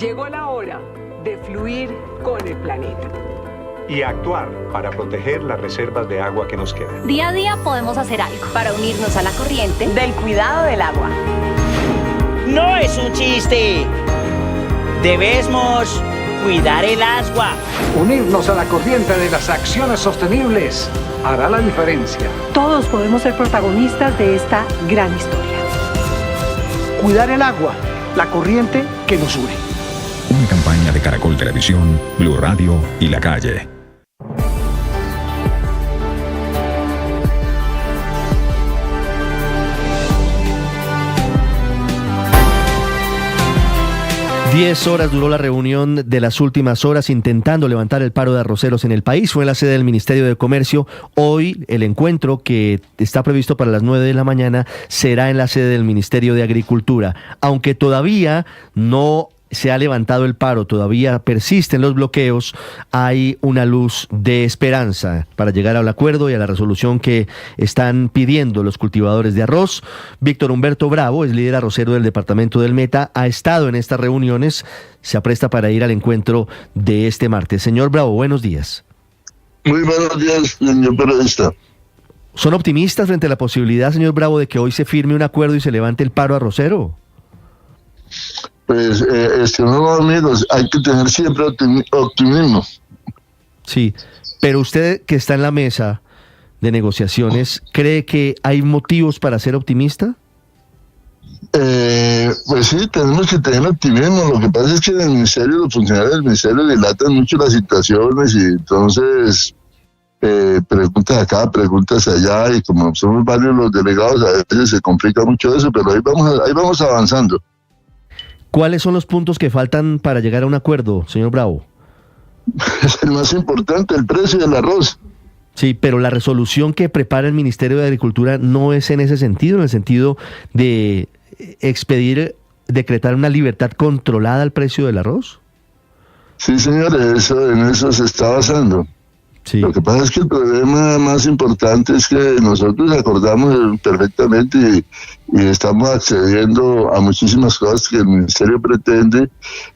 Llegó la hora de fluir con el planeta. Y actuar para proteger las reservas de agua que nos quedan. Día a día podemos hacer algo para unirnos a la corriente Del cuidado del agua. No es un chiste. Debemos cuidar el agua. Unirnos a la corriente de las acciones sostenibles hará la diferencia. Todos podemos ser protagonistas de esta gran historia. Cuidar el agua, la corriente que nos une. Una campaña de Caracol Televisión, Blue Radio y La Calle. Diez horas duró la reunión de las últimas horas intentando levantar el paro de arroceros en el país. Fue en la sede del Ministerio de Comercio. Hoy el encuentro, que está previsto para las 9 de la mañana, será en la sede del Ministerio de Agricultura. Aunque todavía no se ha levantado el paro, todavía persisten los bloqueos, hay una luz de esperanza para llegar al acuerdo y a la resolución que están pidiendo los cultivadores de arroz. Víctor Humberto Bravo es líder arrocero del departamento del Meta, ha estado en estas reuniones, se apresta para ir al encuentro de este martes. Señor Bravo, buenos días. Muy buenos días, señor periodista. ¿Son optimistas frente a la posibilidad, señor Bravo, de que hoy se firme un acuerdo y se levante el paro arrocero? Pues, estimados amigos, hay que tener siempre optimismo. Sí, pero usted, que está en la mesa de negociaciones, ¿cree que hay motivos para ser optimista? Pues sí, tenemos que tener optimismo. Lo que pasa es que en el ministerio, los funcionarios del ministerio dilatan mucho las situaciones y entonces preguntas acá, preguntas allá, y como somos varios los delegados, a veces se complica mucho eso, pero ahí vamos avanzando. ¿Cuáles son los puntos que faltan para llegar a un acuerdo, señor Bravo? Es el más importante, el precio del arroz. Sí, pero la resolución que prepara el Ministerio de Agricultura no es en ese sentido, en el sentido de decretar una libertad controlada al precio del arroz. Sí, señor, en eso se está basando. Sí. Lo que pasa es que el problema más importante es que nosotros acordamos perfectamente y estamos accediendo a muchísimas cosas que el ministerio pretende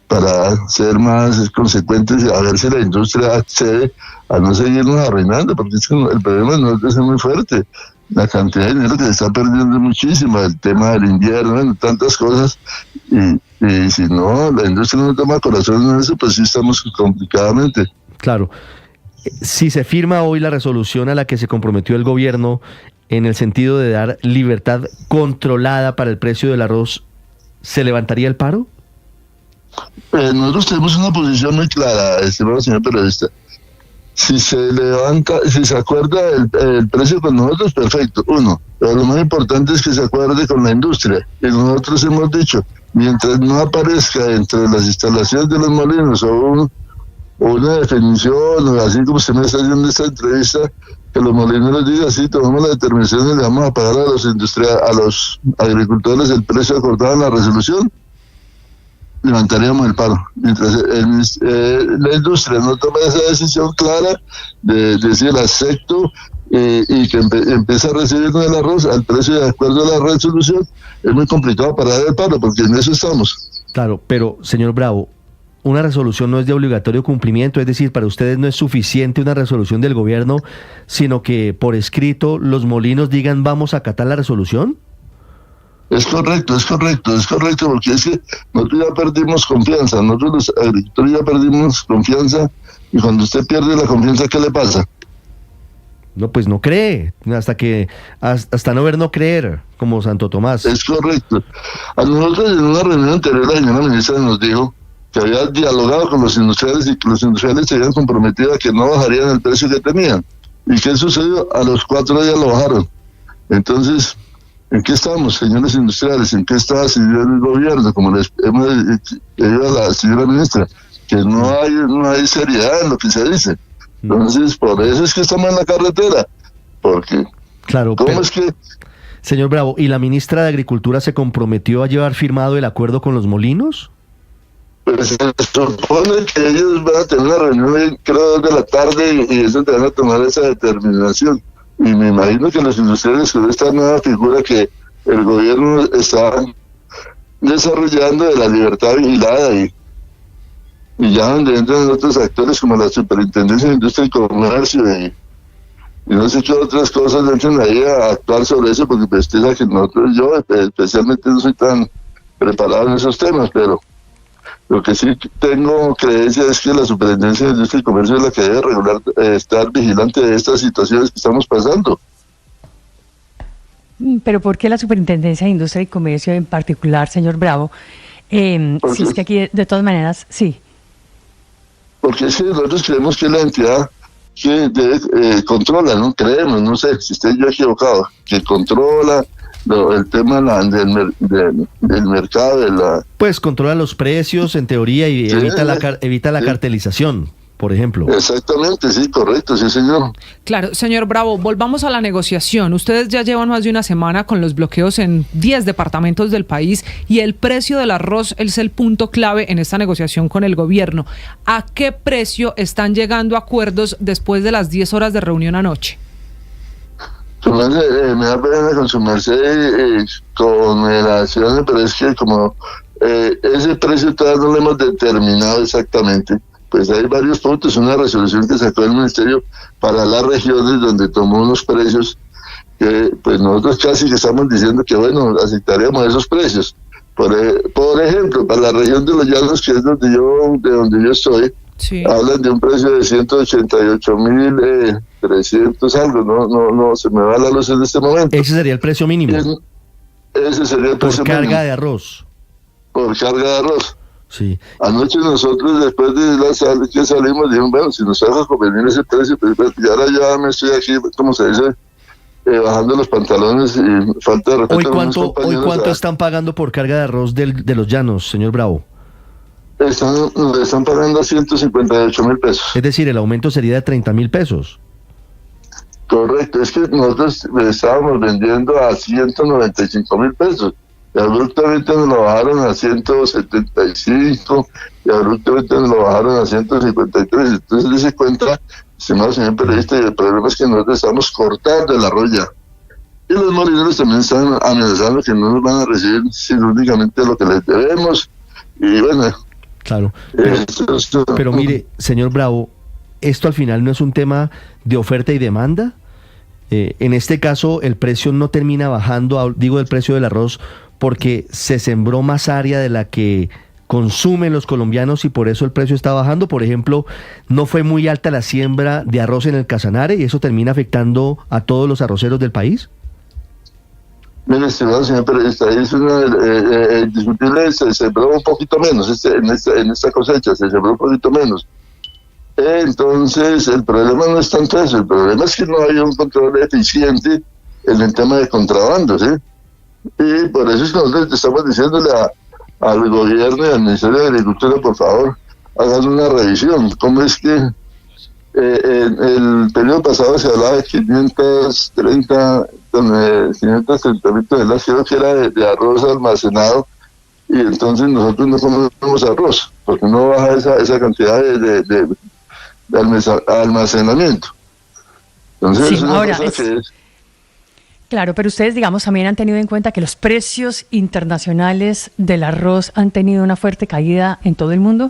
para ser más consecuentes y a ver si la industria accede a no seguirnos arruinando, porque es que el problema no es muy fuerte. La cantidad de dinero que se está perdiendo es muchísima, el tema del invierno, tantas cosas, y si no, la industria no toma corazón en eso, pues sí estamos complicadamente. Claro. Si se firma hoy la resolución a la que se comprometió el gobierno en el sentido de dar libertad controlada para el precio del arroz, ¿se levantaría el paro? Nosotros tenemos una posición muy clara, estimado señor periodista. Si se acuerda el precio con nosotros, perfecto, uno. Pero lo más importante es que se acuerde con la industria. Y nosotros hemos dicho, mientras no aparezca entre las instalaciones de los molinos o una definición, o así como usted me está haciendo en esta entrevista, que los molineros digan, sí, tomamos la determinación y le vamos a pagar a los agricultores el precio acordado en la resolución, levantaríamos el paro. Mientras la industria no toma esa decisión clara de decir acepto y que empieza a recibir el arroz al precio de acuerdo a la resolución, es muy complicado parar el paro, porque en eso estamos. Claro, pero señor Bravo, una resolución no es de obligatorio cumplimiento, es decir, para ustedes no es suficiente una resolución del gobierno, sino que por escrito los molinos digan vamos a acatar la resolución. Es correcto, porque es que nosotros ya perdimos confianza, nosotros los agricultores ya perdimos confianza, y cuando usted pierde la confianza, ¿qué le pasa? No, pues no cree, hasta no ver no creer, como Santo Tomás. Es correcto. A nosotros en una reunión anterior la señora ministra nos dijo que había dialogado con los industriales y que los industriales se habían comprometido a que no bajarían el precio que tenían. ¿Y qué sucedió? A los 4 días lo bajaron. Entonces, ¿en qué estamos, señores industriales? ¿En qué está el gobierno? Como les hemos pedido a la señora ministra, que no hay seriedad en lo que se dice. Entonces, por eso es que estamos en la carretera. Porque, claro, ¿cómo es que...? Señor Bravo, ¿y la ministra de Agricultura se comprometió a llevar firmado el acuerdo con los molinos? Pues se supone que ellos van a tener una reunión, creo, 2 de la tarde, y ellos van a tomar esa determinación. Y me imagino que los industriales, con esta nueva figura que el gobierno está desarrollando de la libertad vigilada y y ya donde entran otros actores como la Superintendencia de Industria y Comercio y no sé qué otras cosas entran ahí a actuar sobre eso, porque pues usted sabe que yo especialmente no soy tan preparado en esos temas, pero lo que sí tengo creencia es que la Superintendencia de Industria y Comercio es la que debe regular, estar vigilante de estas situaciones que estamos pasando. Pero ¿por qué la Superintendencia de Industria y Comercio en particular, señor Bravo? Si es que aquí, de todas maneras, sí. Porque es que nosotros creemos que la entidad que controla, no creemos, no sé si estoy yo equivocado, que controla el tema del mercado, Pues controla los precios, en teoría, y sí, evita la cartelización, por ejemplo. Exactamente, sí, correcto, sí, señor. Claro, señor Bravo, volvamos a la negociación. Ustedes ya llevan más de una semana con los bloqueos en 10 departamentos del país y el precio del arroz es el punto clave en esta negociación con el gobierno. ¿A qué precio están llegando a acuerdos después de las 10 horas de reunión anoche? Me da pena con su merced con la ciudad, pero es que como ese precio todavía no lo hemos determinado exactamente, pues hay varios puntos, una resolución que sacó el Ministerio para las regiones donde tomó unos precios que pues nosotros casi que estamos diciendo que bueno, aceptaríamos esos precios. Por ejemplo, para la región de los Llanos, que es de donde yo estoy, sí, hablan de un precio de 188.300 algo, no se me va la luz en este momento. Ese sería el precio mínimo. Ese sería el precio mínimo. Por carga de arroz. Por carga de arroz. Sí. Anoche nosotros, después de que salimos, dijimos, bueno, si nos haga convenir ese precio, pues y ahora ya me estoy aquí, como se dice, bajando los pantalones y falta de respeto. ¿Hoy cuánto están pagando por carga de arroz de los Llanos, señor Bravo? Están pagando 158.000 pesos. Es decir, el aumento sería de 30.000 pesos. Correcto, es que nosotros estábamos vendiendo a 195.000 pesos. Y abruptamente nos lo bajaron a 175 y abruptamente nos lo bajaron a 153. Entonces dése cuenta, estimado señor periodista, y el problema es que nosotros estamos cortando el arroz ya. Y los molineros también están amenazando que no nos van a recibir sino únicamente lo que les debemos. Y bueno. Claro. Pero mire, señor Bravo, ¿esto al final no es un tema de oferta y demanda? En este caso, el precio no termina bajando, digo el precio del arroz, porque se sembró más área de la que consumen los colombianos y por eso el precio está bajando. Por ejemplo, no fue muy alta la siembra de arroz en el Casanare y eso termina afectando a todos los arroceros del país. Mire, estimado señor periodista, es discutible, se sembró un poquito menos en esta cosecha, se sembró un poquito menos. Entonces, el problema no es tanto eso, el problema es que no hay un control eficiente en el tema de contrabando, ¿sí? Y por eso es que nosotros estamos diciéndole al gobierno y al Ministerio de Agricultura, por favor, hagan una revisión. ¿Cómo es que en el periodo pasado se hablaba de 530 mil toneladas, creo que era de arroz almacenado, y entonces nosotros no comemos arroz, porque no baja esa cantidad de almacenamiento. Entonces, sí, es una ahora cosa que es... Claro, pero ustedes, digamos, también han tenido en cuenta que los precios internacionales del arroz han tenido una fuerte caída en todo el mundo.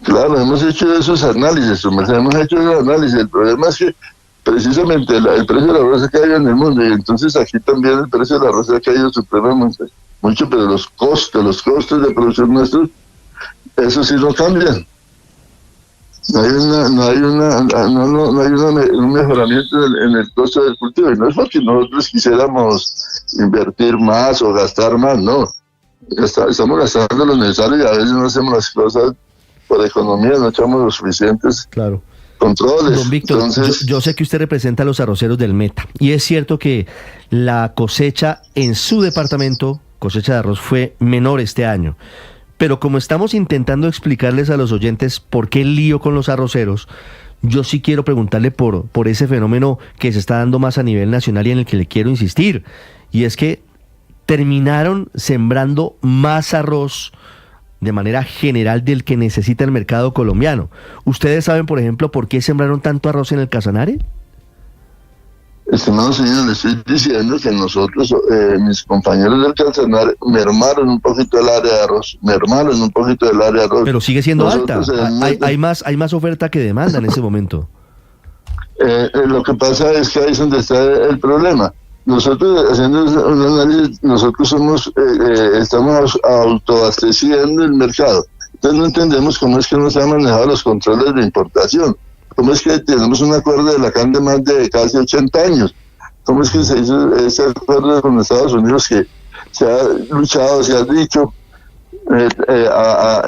Claro, hemos hecho esos análisis, El problema es que precisamente el precio del arroz ha caído en el mundo y entonces aquí también el precio del arroz ha caído supremamente mucho, pero los costos de producción nuestros, eso sí no cambian. No hay un mejoramiento en el costo del cultivo, y no es porque nosotros quisiéramos invertir más o gastar más, no. Estamos gastando lo necesario y a veces no hacemos las cosas por economía, no echamos los suficientes controles. Don Víctor, entonces, yo sé que usted representa a los arroceros del Meta, y es cierto que la cosecha en su departamento, cosecha de arroz, fue menor este año. Pero como estamos intentando explicarles a los oyentes por qué el lío con los arroceros, yo sí quiero preguntarle por ese fenómeno que se está dando más a nivel nacional y en el que le quiero insistir. Y es que terminaron sembrando más arroz de manera general del que necesita el mercado colombiano. ¿Ustedes saben, por ejemplo, por qué sembraron tanto arroz en el Casanare? Estimado señor, le estoy diciendo que nosotros, mis compañeros del Calzanar, mermaron un poquito el área de arroz, Pero sigue siendo Nosotros, alta. Hay más oferta que demanda en ese momento. Lo que pasa es que ahí es donde está el problema. Nosotros, haciendo un análisis, nosotros estamos autoabasteciendo el mercado. Entonces no entendemos cómo es que no se han manejado los controles de importación. ¿Cómo es que tenemos un acuerdo de la CAN de más de casi 80 años? ¿Cómo es que se hizo ese acuerdo con Estados Unidos que se ha luchado, se ha dicho,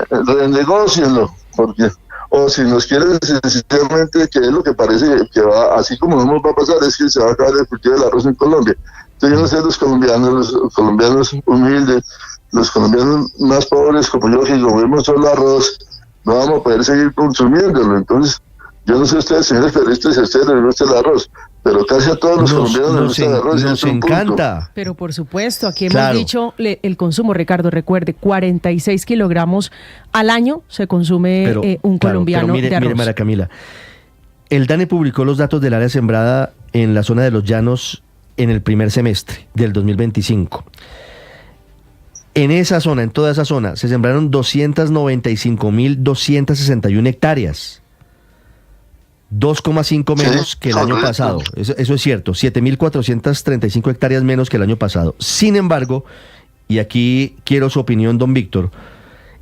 renegócienlo? Porque, o si nos quieren sencillamente, que es lo que parece que va, así como no nos va a pasar, es que se va a acabar el cultivo del arroz en Colombia. Entonces yo no sé, los colombianos humildes, los colombianos más pobres como yo, que comemos solo arroz, no vamos a poder seguir consumiéndolo. Entonces, yo no sé ustedes, señores periodistas, si a ustedes les gusta el arroz, pero casi a todos los colombianos les gusta el arroz. Nos encanta. Punto. Pero por supuesto, aquí claro. Hemos dicho el consumo, Ricardo, recuerde, 46 kilogramos al año se consume un colombiano de arroz. Mire, María Camila, el DANE publicó los datos del área sembrada en la zona de los llanos en el primer semestre del 2025. En esa zona, en toda esa zona, se sembraron 295.261 hectáreas. 2,5 menos que el año pasado. Eso es cierto, 7.435 hectáreas menos que el año pasado. Sin embargo, y aquí quiero su opinión, don Víctor,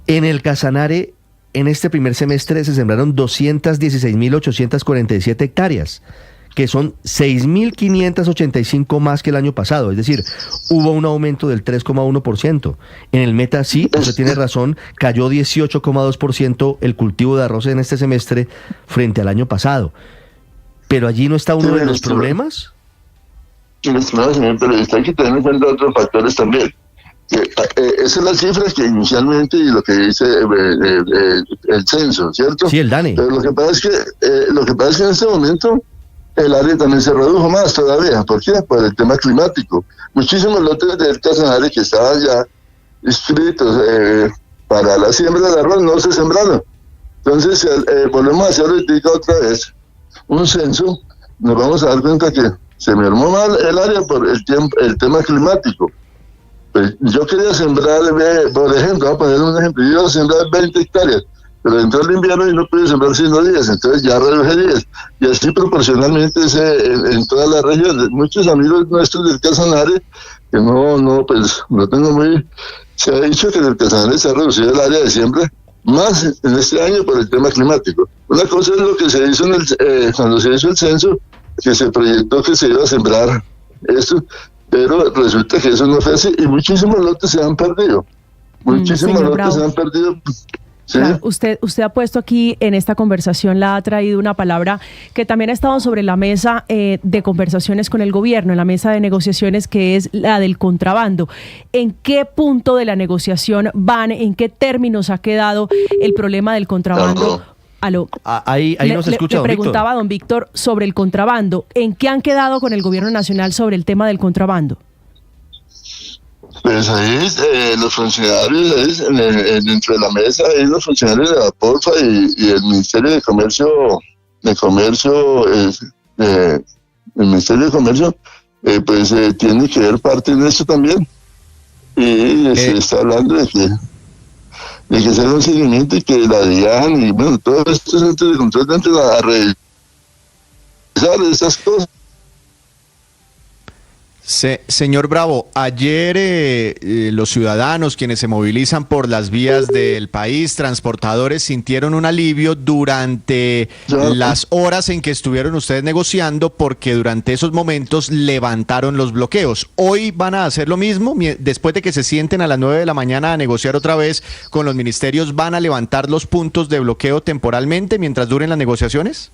en el Casanare, en este primer semestre se sembraron 216.847 hectáreas, que son 6.585 más que el año pasado. Es decir, hubo un aumento del 3,1%. En el Meta, sí, usted tiene razón, cayó 18,2% el cultivo de arroz en este semestre frente al año pasado. Pero allí no está uno de los problemas. Estimado señor periodista, hay que tener en cuenta otros factores también. Esa es la cifra que inicialmente y lo que dice el censo, ¿cierto? Sí, el DANE. Pero lo que pasa es que en este momento el área también se redujo más todavía. ¿Por qué? Por el tema climático. Muchísimos lotes del Casanare que estaban ya inscritos para la siembra de arroz no se sembraron. Entonces, volvemos a hacer ahorita otra vez un censo, nos vamos a dar cuenta que se mermó mal el área por el tema climático. Pues yo quería sembrar, por ejemplo, voy a poner un ejemplo, yo iba a sembrar 20 hectáreas, pero entró el invierno y no pude sembrar sino 10, entonces ya reduje 10. Y así proporcionalmente en todas las regiones. Muchos amigos nuestros del Casanare, que no tengo muy... Se ha dicho que en el Casanare se ha reducido el área de siembra más en este año por el tema climático. Una cosa es lo que se hizo cuando se hizo el censo, que se proyectó que se iba a sembrar esto, pero resulta que eso no fue así y muchísimos lotes se han perdido. Muchísimos lotes Bravo. Se han perdido. ¿Sí? Claro, usted ha puesto aquí en esta conversación, la ha traído una palabra que también ha estado sobre la mesa de conversaciones con el gobierno, en la mesa de negociaciones, que es la del contrabando. ¿En qué punto de la negociación van? ¿En qué términos ha quedado el problema del contrabando? Aló. Ahí no se escucha, le preguntaba a don Víctor sobre el contrabando. ¿En qué han quedado con el gobierno nacional sobre el tema del contrabando? Pues ahí los funcionarios, dentro de la mesa, ahí los funcionarios de la Porfa y el Ministerio de Comercio, el Ministerio de Comercio, pues tiene que ver parte en esto también. Y se está hablando de que se haga un seguimiento y que la DIAN y bueno, todos estos entes de control entren a revisar esas cosas. Señor Bravo, ayer los ciudadanos, quienes se movilizan por las vías del país, transportadores, sintieron un alivio durante las horas en que estuvieron ustedes negociando, porque durante esos momentos levantaron los bloqueos. ¿Hoy van a hacer lo mismo? Después de que se sienten a las 9 de la mañana a negociar otra vez con los ministerios, ¿van a levantar los puntos de bloqueo temporalmente mientras duren las negociaciones?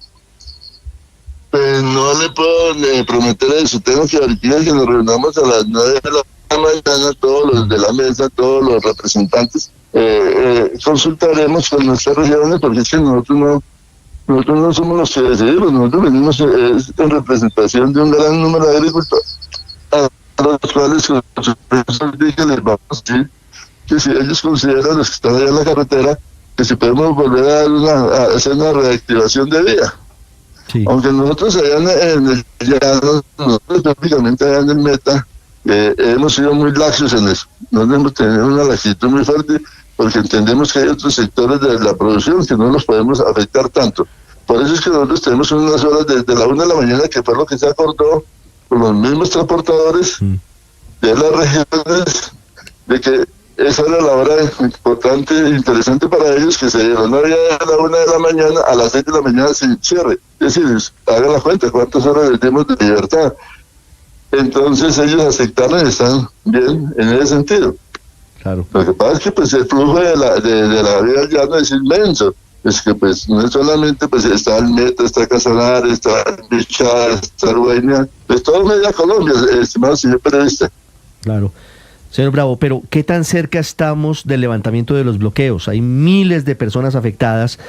Pues no le puedo prometer eso. Tengo que ahorita que nos reunamos a las 9 de la mañana, todos los de la mesa, todos los representantes, consultaremos con nuestras regiones, porque es que nosotros no somos los que decidimos, nosotros venimos en representación de un gran número de agricultores, a los cuales les vamos a decir que si ellos consideran, los que están allá en la carretera, que si podemos volver a hacer una reactivación de vía. Sí. Aunque nosotros allá en el llano, nosotros prácticamente allá en el Meta, hemos sido muy laxos en eso. No hemos tenido una laxitud muy fuerte porque entendemos que hay otros sectores de la producción que no los podemos afectar tanto. Por eso es que nosotros tenemos unas horas desde la 1 de la mañana, que fue lo que se acordó con los mismos transportadores de las regiones, de que esa era la hora importante e interesante para ellos, que se dieron. No había de la 1 de la mañana a las 6 de la mañana sin cierre. Es decir, haga la cuenta cuántas horas les dimos de libertad. Entonces ellos aceptaron y están bien en ese sentido. Claro. Lo que pasa es que pues el flujo de la vida ya no es inmenso. Es que pues no es solamente, pues está el Meta, está Casanar, está Bichá, está Uruguayna, pues todo media Colombia, estimado señor periodista. Claro. Señor Bravo, pero ¿qué tan cerca estamos del levantamiento de los bloqueos? Hay miles de personas afectadas.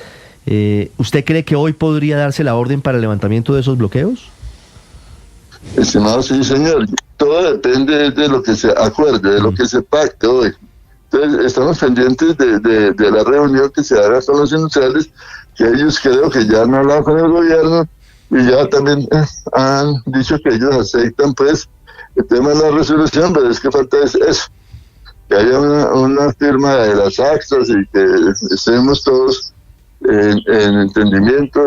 ¿Usted cree que hoy podría darse la orden para el levantamiento de esos bloqueos? Estimado, sí, señor. Todo depende de lo que se acuerde, de lo que se pacte hoy. Entonces, estamos pendientes de la reunión que se haga con los industriales, que ellos creo que ya han hablado con el gobierno y ya también han dicho que ellos aceptan, pues, el tema de la resolución, pero es que falta eso, que haya una firma de las actas y que estemos todos en entendimiento.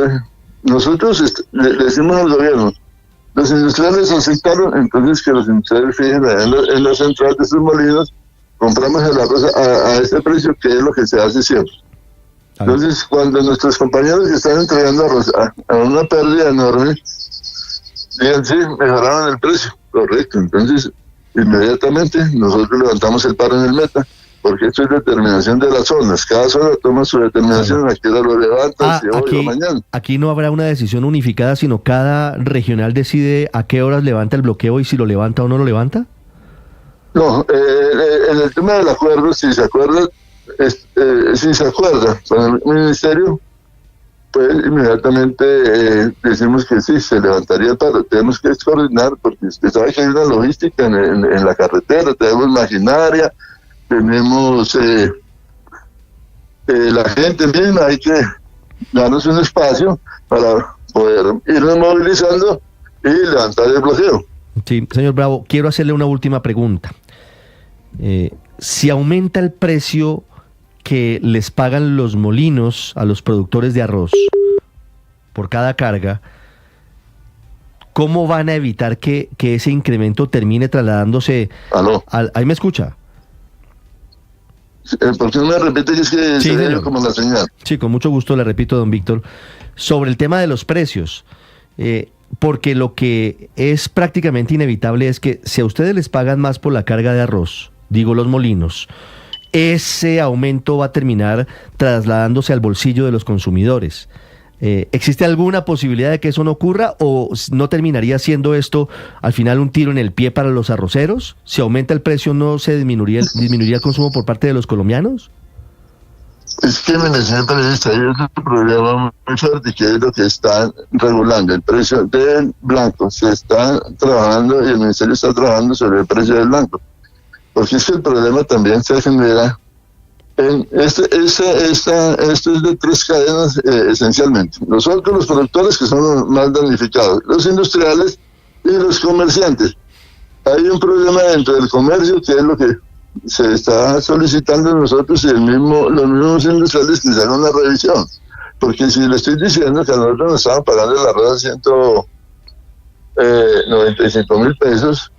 Nosotros le decimos al gobierno, los industriales aceptaron, entonces que los industriales fijen en la central de sus molinos, compramos el arroz a ese precio, que es lo que se hace siempre. Entonces, cuando nuestros compañeros que están entregando arroz a una pérdida enorme, digan, sí, mejoraron el precio, correcto. Entonces, inmediatamente nosotros levantamos el paro en el Meta, porque esto es determinación de las zonas. Cada zona toma su determinación, a qué hora lo levanta, si hoy o mañana. Aquí no habrá una decisión unificada, sino cada regional decide a qué horas levanta el bloqueo y si lo levanta o no lo levanta. No, en el tema del acuerdo, si se acuerda con el ministerio, pues inmediatamente decimos que sí, se levantaría el paro. Tenemos que coordinar, porque usted sabe que hay una logística en la carretera, tenemos maquinaria, tenemos la gente misma, hay que darnos un espacio para poder irnos movilizando y levantar el bloqueo. Sí, señor Bravo, quiero hacerle una última pregunta. Si aumenta el precio que les pagan los molinos a los productores de arroz por cada carga, ¿cómo van a evitar que ese incremento termine trasladándose? ¿Aló? ¿Ahí me escucha? ¿Por qué no me repite que es que sí, se ve como la señal? Sí, con mucho gusto le repito, don Víctor, sobre el tema de los precios. Porque lo que es prácticamente inevitable es que si a ustedes les pagan más por la carga de arroz, digo los molinos, ese aumento va a terminar trasladándose al bolsillo de los consumidores. ¿Existe alguna posibilidad de que eso no ocurra o no terminaría siendo esto al final un tiro en el pie para los arroceros? Si aumenta el precio, ¿no se disminuiría el consumo por parte de los colombianos? Es que, señor periodista, hay otro problema muy fuerte, que es lo que están regulando. El precio del blanco se está trabajando y el ministerio está trabajando sobre el precio del blanco. Porque es que el problema también se genera en esto es de tres cadenas esencialmente. Nosotros, los productores, que son los más damnificados, los industriales y los comerciantes. Hay un problema dentro del comercio, que es lo que se está solicitando nosotros y los mismos industriales, que se hagan una revisión. Porque si le estoy diciendo que a nosotros nos estaban pagando el arroz a 195,000 pesos,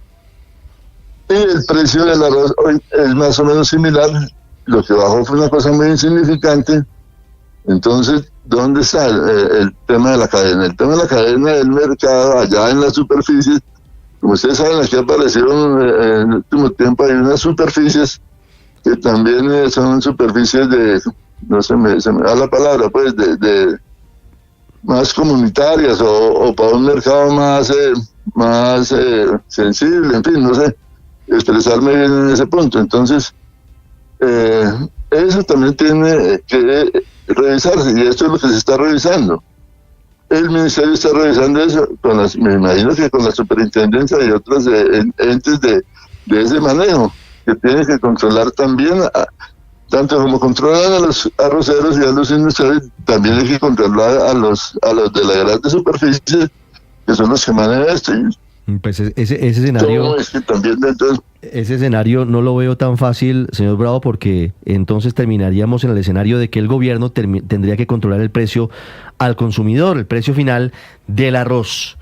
y el precio del arroz hoy es más o menos similar, lo que bajó fue una cosa muy insignificante. Entonces, ¿dónde está el tema de la cadena? El tema de la cadena del mercado, allá en las superficies. Como ustedes saben, aquí aparecieron en el último tiempo, hay unas superficies que también son superficies de, no se me da la palabra, pues, de más comunitarias o para un mercado más sensible, en fin, no sé expresarme bien en ese punto. Entonces, eso también tiene que revisarse, y esto es lo que se está revisando. El ministerio está revisando eso, me imagino que con la superintendencia y otros entes de ese manejo, que tienen que controlar también tanto como controlan a los arroceros y a los industriales, también hay que controlar a los de la grande superficie, que son los que manejan esto. Pues ese escenario, es que también ese escenario no lo veo tan fácil, señor Bravo, porque entonces terminaríamos en el escenario de que el gobierno tendría que controlar el precio al consumidor, el precio final del arroz.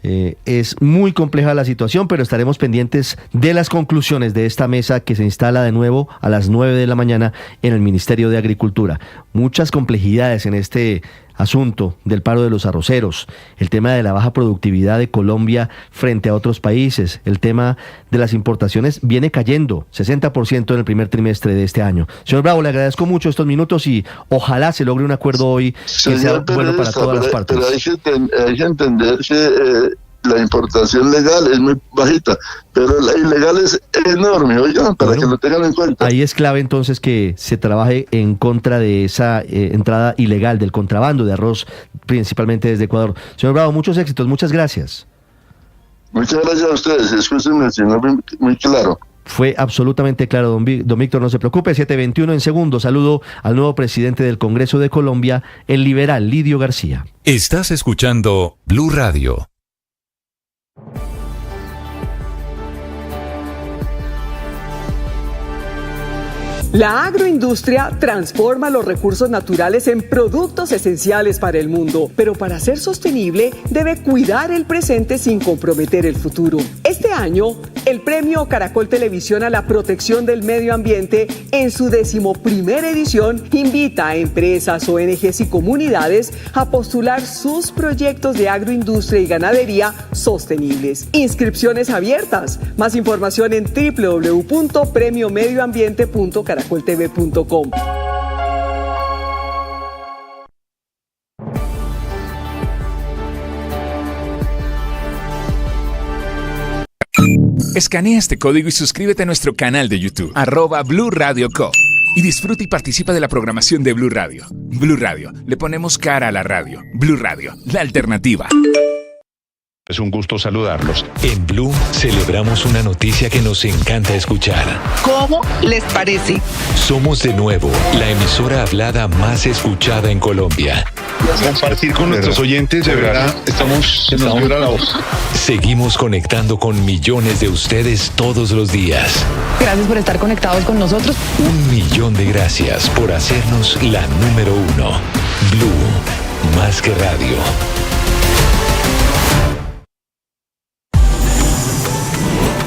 Es muy compleja la situación, pero estaremos pendientes de las conclusiones de esta mesa que se instala de nuevo a las 9 de la mañana en el Ministerio de Agricultura. Muchas complejidades en este asunto del paro de los arroceros, el tema de la baja productividad de Colombia frente a otros países, el tema de las importaciones viene cayendo 60% en el primer trimestre de este año. Señor Bravo, le agradezco mucho estos minutos y ojalá se logre un acuerdo hoy que sea bueno para todas las partes. Pero hay que entender que la importación legal es muy bajita, pero la ilegal es enorme, oigan, para que lo tengan en cuenta. Ahí es clave entonces que se trabaje en contra de esa entrada ilegal, del contrabando de arroz, principalmente desde Ecuador. Señor Bravo, muchos éxitos, muchas gracias. Muchas gracias a ustedes, escúchenme, si no muy claro. Fue absolutamente claro, don Víctor, no se preocupe. 7:21 en segundos. Saludo al nuevo presidente del Congreso de Colombia, el liberal Lidio García. Estás escuchando Blue Radio. La agroindustria transforma los recursos naturales en productos esenciales para el mundo, pero para ser sostenible debe cuidar el presente sin comprometer el futuro. Este año, el premio Caracol Televisión a la protección del medio ambiente, en su 11ª edición, invita a empresas, ONGs y comunidades a postular sus proyectos de agroindustria y ganadería sostenibles. Inscripciones abiertas. Más información en www.premiomedioambiente.caracoltv.com. Escanea este código y suscríbete a nuestro canal de YouTube, @Blue Radio Co. Y disfruta y participa de la programación de Blue Radio. Blue Radio, le ponemos cara a la radio. Blue Radio, la alternativa. Es un gusto saludarlos. En Blue celebramos una noticia que nos encanta escuchar. ¿Cómo les parece? Somos de nuevo la emisora hablada más escuchada en Colombia. Compartir con nuestros oyentes, de verdad, se nos vibra la voz. Seguimos conectando con millones de ustedes todos los días. Gracias por estar conectados con nosotros. 1.000.000 de gracias por hacernos la número 1. Blue, más que radio.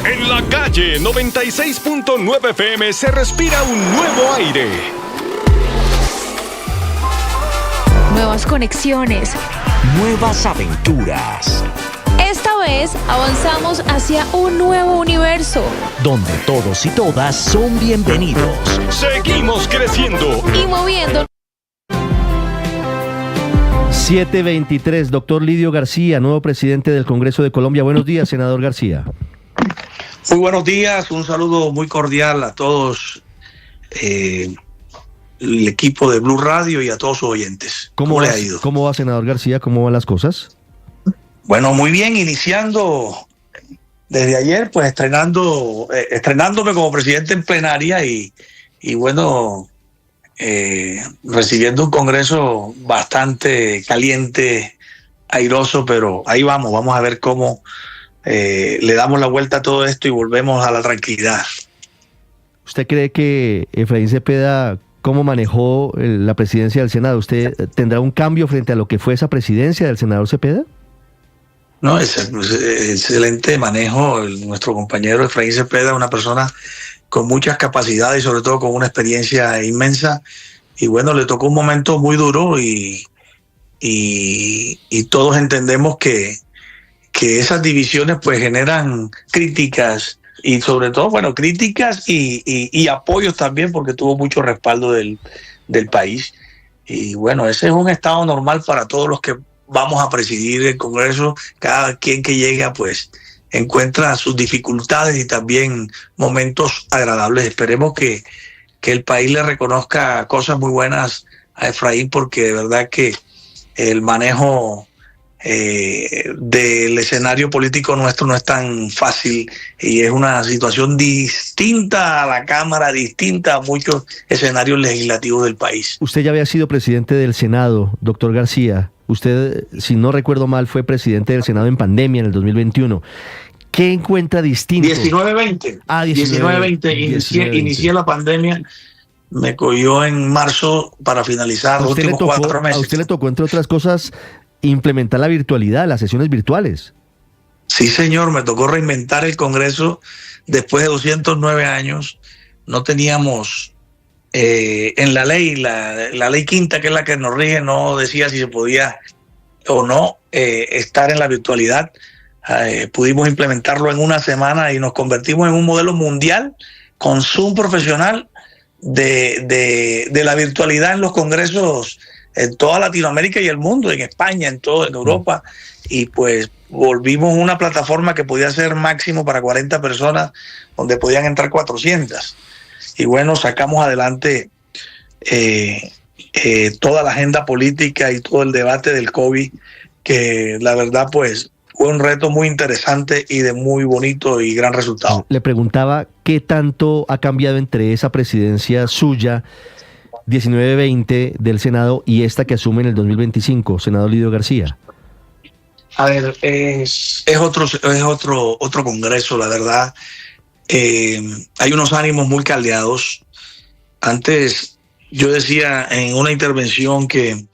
En la calle 96.9 FM se respira un nuevo aire. Nuevas conexiones. Nuevas aventuras. Esta vez avanzamos hacia un nuevo universo. Donde todos y todas son bienvenidos. Seguimos creciendo. Y moviendo. 7:23, doctor Lidio García, nuevo presidente del Congreso de Colombia. Buenos días, senador García. Muy buenos días, un saludo muy cordial a todos, el equipo de Blue Radio y a todos sus oyentes. ¿Cómo le ha ido? ¿Cómo va, senador García? ¿Cómo van las cosas? Bueno, muy bien, iniciando desde ayer, pues estrenándome como presidente en plenaria y bueno, recibiendo un Congreso bastante caliente, airoso, pero ahí vamos a ver cómo le damos la vuelta a todo esto y volvemos a la tranquilidad. ¿Usted cree que Efraín Cepeda, cómo manejó la presidencia del Senado, usted tendrá un cambio frente a lo que fue esa presidencia del senador Cepeda? No, es excelente manejo. Nuestro compañero Efraín Cepeda, una persona con muchas capacidades y sobre todo con una experiencia inmensa. Y bueno, le tocó un momento muy duro y todos entendemos que esas divisiones pues generan críticas y sobre todo, bueno, críticas y apoyos también, porque tuvo mucho respaldo del país. Y bueno, ese es un estado normal para todos los que vamos a presidir el Congreso. Cada quien que llega pues encuentra sus dificultades y también momentos agradables. Esperemos que el país le reconozca cosas muy buenas a Efraín, porque de verdad que el manejo del escenario político nuestro no es tan fácil y es una situación distinta a la Cámara, distinta a muchos escenarios legislativos del país. Usted ya había sido presidente del Senado, doctor García. Usted, si no recuerdo mal, fue presidente del Senado en pandemia en el 2021. ¿Qué encuentra distinto? 19-20. 19-20. Inicié la pandemia. Me cogió en marzo para finalizar los últimos 4 meses. A usted le tocó, entre otras cosas, implementar la virtualidad, las sesiones virtuales. Sí, señor, me tocó reinventar el Congreso después de 209 años. No teníamos en la ley, la ley quinta, que es la que nos rige, no decía si se podía o no estar en la virtualidad. Pudimos implementarlo en una semana y nos convertimos en un modelo mundial con Zoom profesional de la virtualidad en los congresos en toda Latinoamérica y el mundo, en España, en Europa, y pues volvimos una plataforma que podía ser máximo para 40 personas, donde podían entrar 400. Y bueno, sacamos adelante toda la agenda política y todo el debate del COVID, que la verdad pues fue un reto muy interesante y de muy bonito y gran resultado. Le preguntaba qué tanto ha cambiado entre esa presidencia suya 19-20 del Senado y esta que asume en el 2025, senador Lidio García. A ver, es otro congreso, la verdad. Hay unos ánimos muy caldeados. Antes yo decía en una intervención que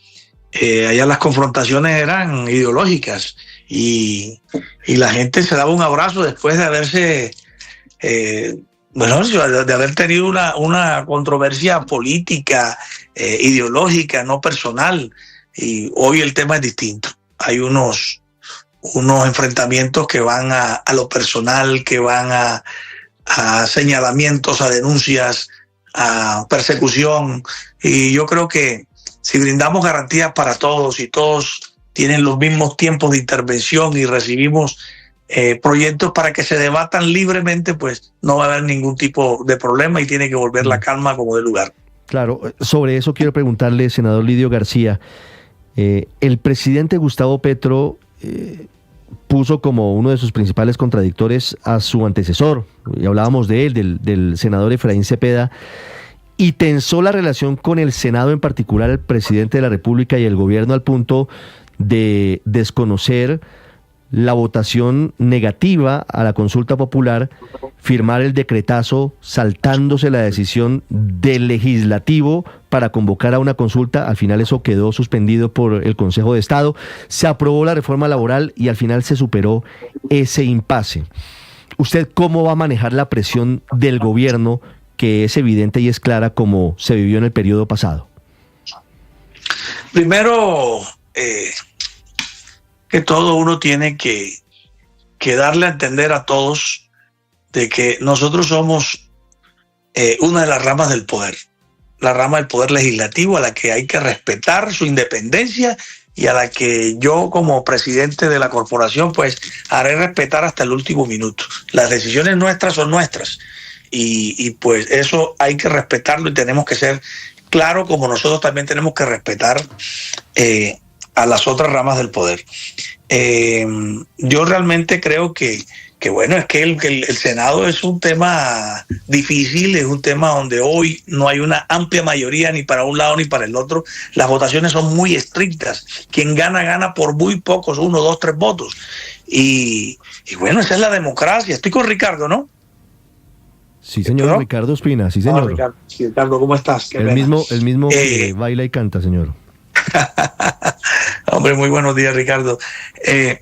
allá las confrontaciones eran ideológicas y la gente se daba un abrazo después de haberse de haber tenido una controversia política, ideológica, no personal, y hoy el tema es distinto. Hay unos enfrentamientos que van a lo personal, que van a señalamientos, a denuncias, a persecución, y yo creo que si brindamos garantías para todos y todos tienen los mismos tiempos de intervención y recibimos proyectos para que se debatan libremente, pues no va a haber ningún tipo de problema y tiene que volver la calma como de lugar. Claro, sobre eso quiero preguntarle, senador Lidio García. El presidente Gustavo Petro puso como uno de sus principales contradictores a su antecesor, y hablábamos de él, del senador Efraín Cepeda, y tensó la relación con el Senado, en particular el presidente de la República y el gobierno, al punto de desconocer la votación negativa a la consulta popular, firmar el decretazo saltándose la decisión del legislativo para convocar a una consulta. Al final eso quedó suspendido por el Consejo de Estado. Se aprobó la reforma laboral y al final se superó ese impasse. ¿Usted cómo va a manejar la presión del gobierno, que es evidente y es clara, como se vivió en el periodo pasado? Primero, que todo uno tiene que darle a entender a todos de que nosotros somos una de las ramas del poder, la rama del poder legislativo, a la que hay que respetar su independencia y a la que yo, como presidente de la corporación, pues haré respetar hasta el último minuto. Las decisiones nuestras son nuestras y pues eso hay que respetarlo y tenemos que ser claros, como nosotros también tenemos que respetar a las otras ramas del poder. Yo realmente creo que bueno, es que el Senado es un tema difícil, es un tema donde hoy no hay una amplia mayoría ni para un lado ni para el otro. Las votaciones son muy estrictas. Quien gana, gana por muy pocos, 1, 2, 3 votos. Y bueno, esa es la democracia. Estoy con Ricardo, ¿no? Sí, señor, ¿no? Ricardo Ospina, sí, señor. Ricardo, ¿cómo estás? El mismo que baila y canta, señor. Hombre, muy buenos días, Ricardo. El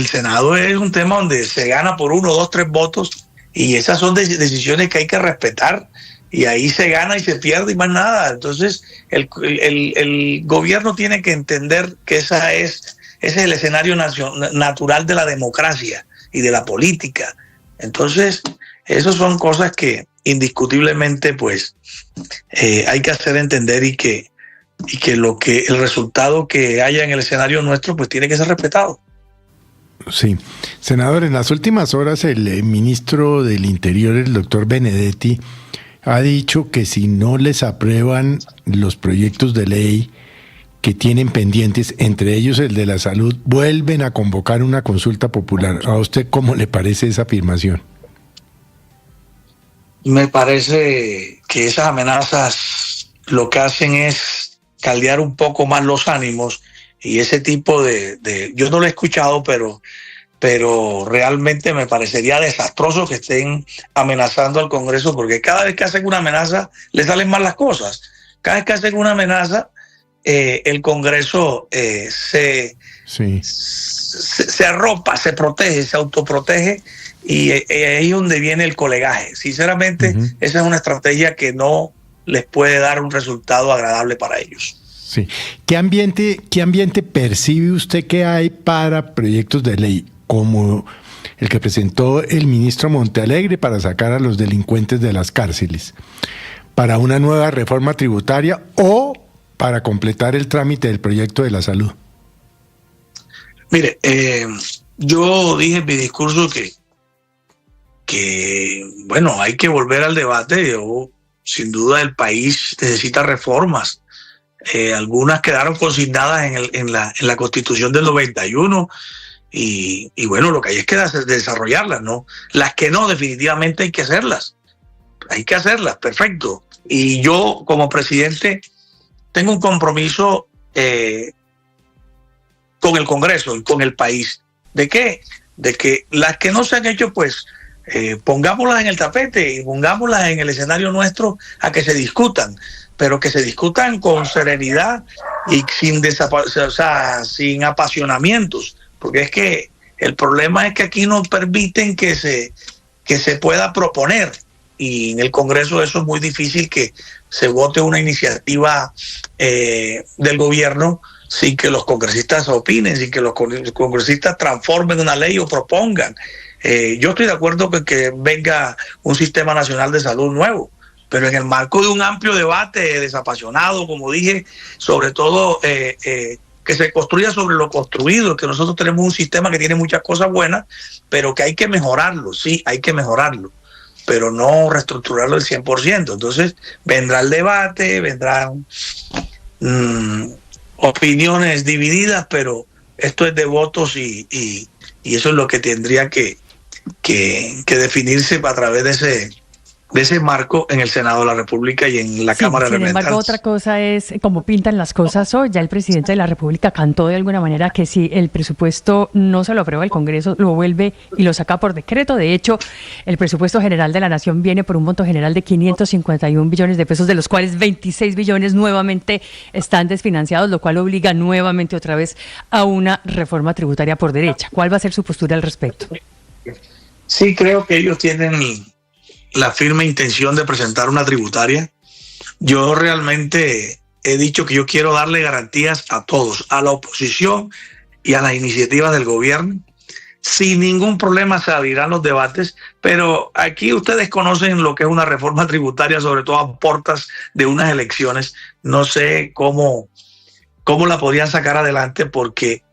Senado es un tema donde se gana por 1, 2, 3 votos y esas son decisiones que hay que respetar y ahí se gana y se pierde y más nada. Entonces el gobierno tiene que entender que ese es el escenario natural de la democracia y de la política. Entonces esas son cosas que indiscutiblemente pues hay que hacer entender y que el resultado que haya en el escenario nuestro pues tiene que ser respetado. Sí, senador, en las últimas horas el ministro del Interior, el doctor Benedetti, ha dicho que si no les aprueban los proyectos de ley que tienen pendientes, entre ellos el de la salud, vuelven a convocar una consulta popular. ¿A usted cómo le parece esa afirmación? Me parece que esas amenazas lo que hacen es caldear un poco más los ánimos, y ese tipo de yo no lo he escuchado, pero realmente me parecería desastroso que estén amenazando al Congreso, porque cada vez que hacen una amenaza le salen mal las cosas. Cada vez que hacen una amenaza, el Congreso se arropa, se protege, se autoprotege, y ahí es donde viene el colegaje. Sinceramente, esa es una estrategia que no les puede dar un resultado agradable para ellos. Sí. ¿Qué ambiente percibe usted que hay para proyectos de ley como el que presentó el ministro Montealegre para sacar a los delincuentes de las cárceles, para una nueva reforma tributaria o para completar el trámite del proyecto de la salud? Mire, yo dije en mi discurso que bueno, hay que volver al debate. Sin duda el país necesita reformas. Algunas quedaron consignadas en la Constitución del 91 y bueno, lo que hay es que desarrollarlas, ¿no? Las que no, definitivamente hay que hacerlas. Hay que hacerlas, perfecto. Y yo, como presidente, tengo un compromiso con el Congreso y con el país. ¿De qué? De que las que no se han hecho, pues pongámoslas en el tapete y pongámoslas en el escenario nuestro a que se discutan, pero que se discutan con serenidad y sin apasionamientos, porque es que el problema es que aquí no permiten que se pueda proponer, y en el Congreso eso es muy difícil, que se vote una iniciativa del gobierno sin que los congresistas opinen, sin que los congresistas transformen una ley o propongan. Yo estoy de acuerdo con que venga un sistema nacional de salud nuevo, pero en el marco de un amplio debate desapasionado, como dije, sobre todo que se construya sobre lo construido, que nosotros tenemos un sistema que tiene muchas cosas buenas, pero que hay que mejorarlo, sí, hay que mejorarlo, pero no reestructurarlo al 100%. Entonces vendrá el debate, vendrán opiniones divididas, pero esto es de votos y eso es lo que tendría que definirse a través de ese marco en el Senado de la República y en la Cámara de Representantes. Sin embargo, otra cosa es cómo pintan las cosas hoy. Ya el presidente de la República cantó de alguna manera que si el presupuesto no se lo aprueba el Congreso, lo vuelve y lo saca por decreto. De hecho, el presupuesto general de la Nación viene por un monto general de 551 billones de pesos, de los cuales 26 billones nuevamente están desfinanciados, lo cual obliga nuevamente otra vez a una reforma tributaria por derecha. ¿Cuál va a ser su postura al respecto? Sí, creo que ellos tienen la firme intención de presentar una tributaria. Yo realmente he dicho que yo quiero darle garantías a todos, a la oposición y a las iniciativas del gobierno. Sin ningún problema se abrirán los debates, pero aquí ustedes conocen lo que es una reforma tributaria, sobre todo a puertas de unas elecciones. No sé cómo la podrían sacar adelante, porque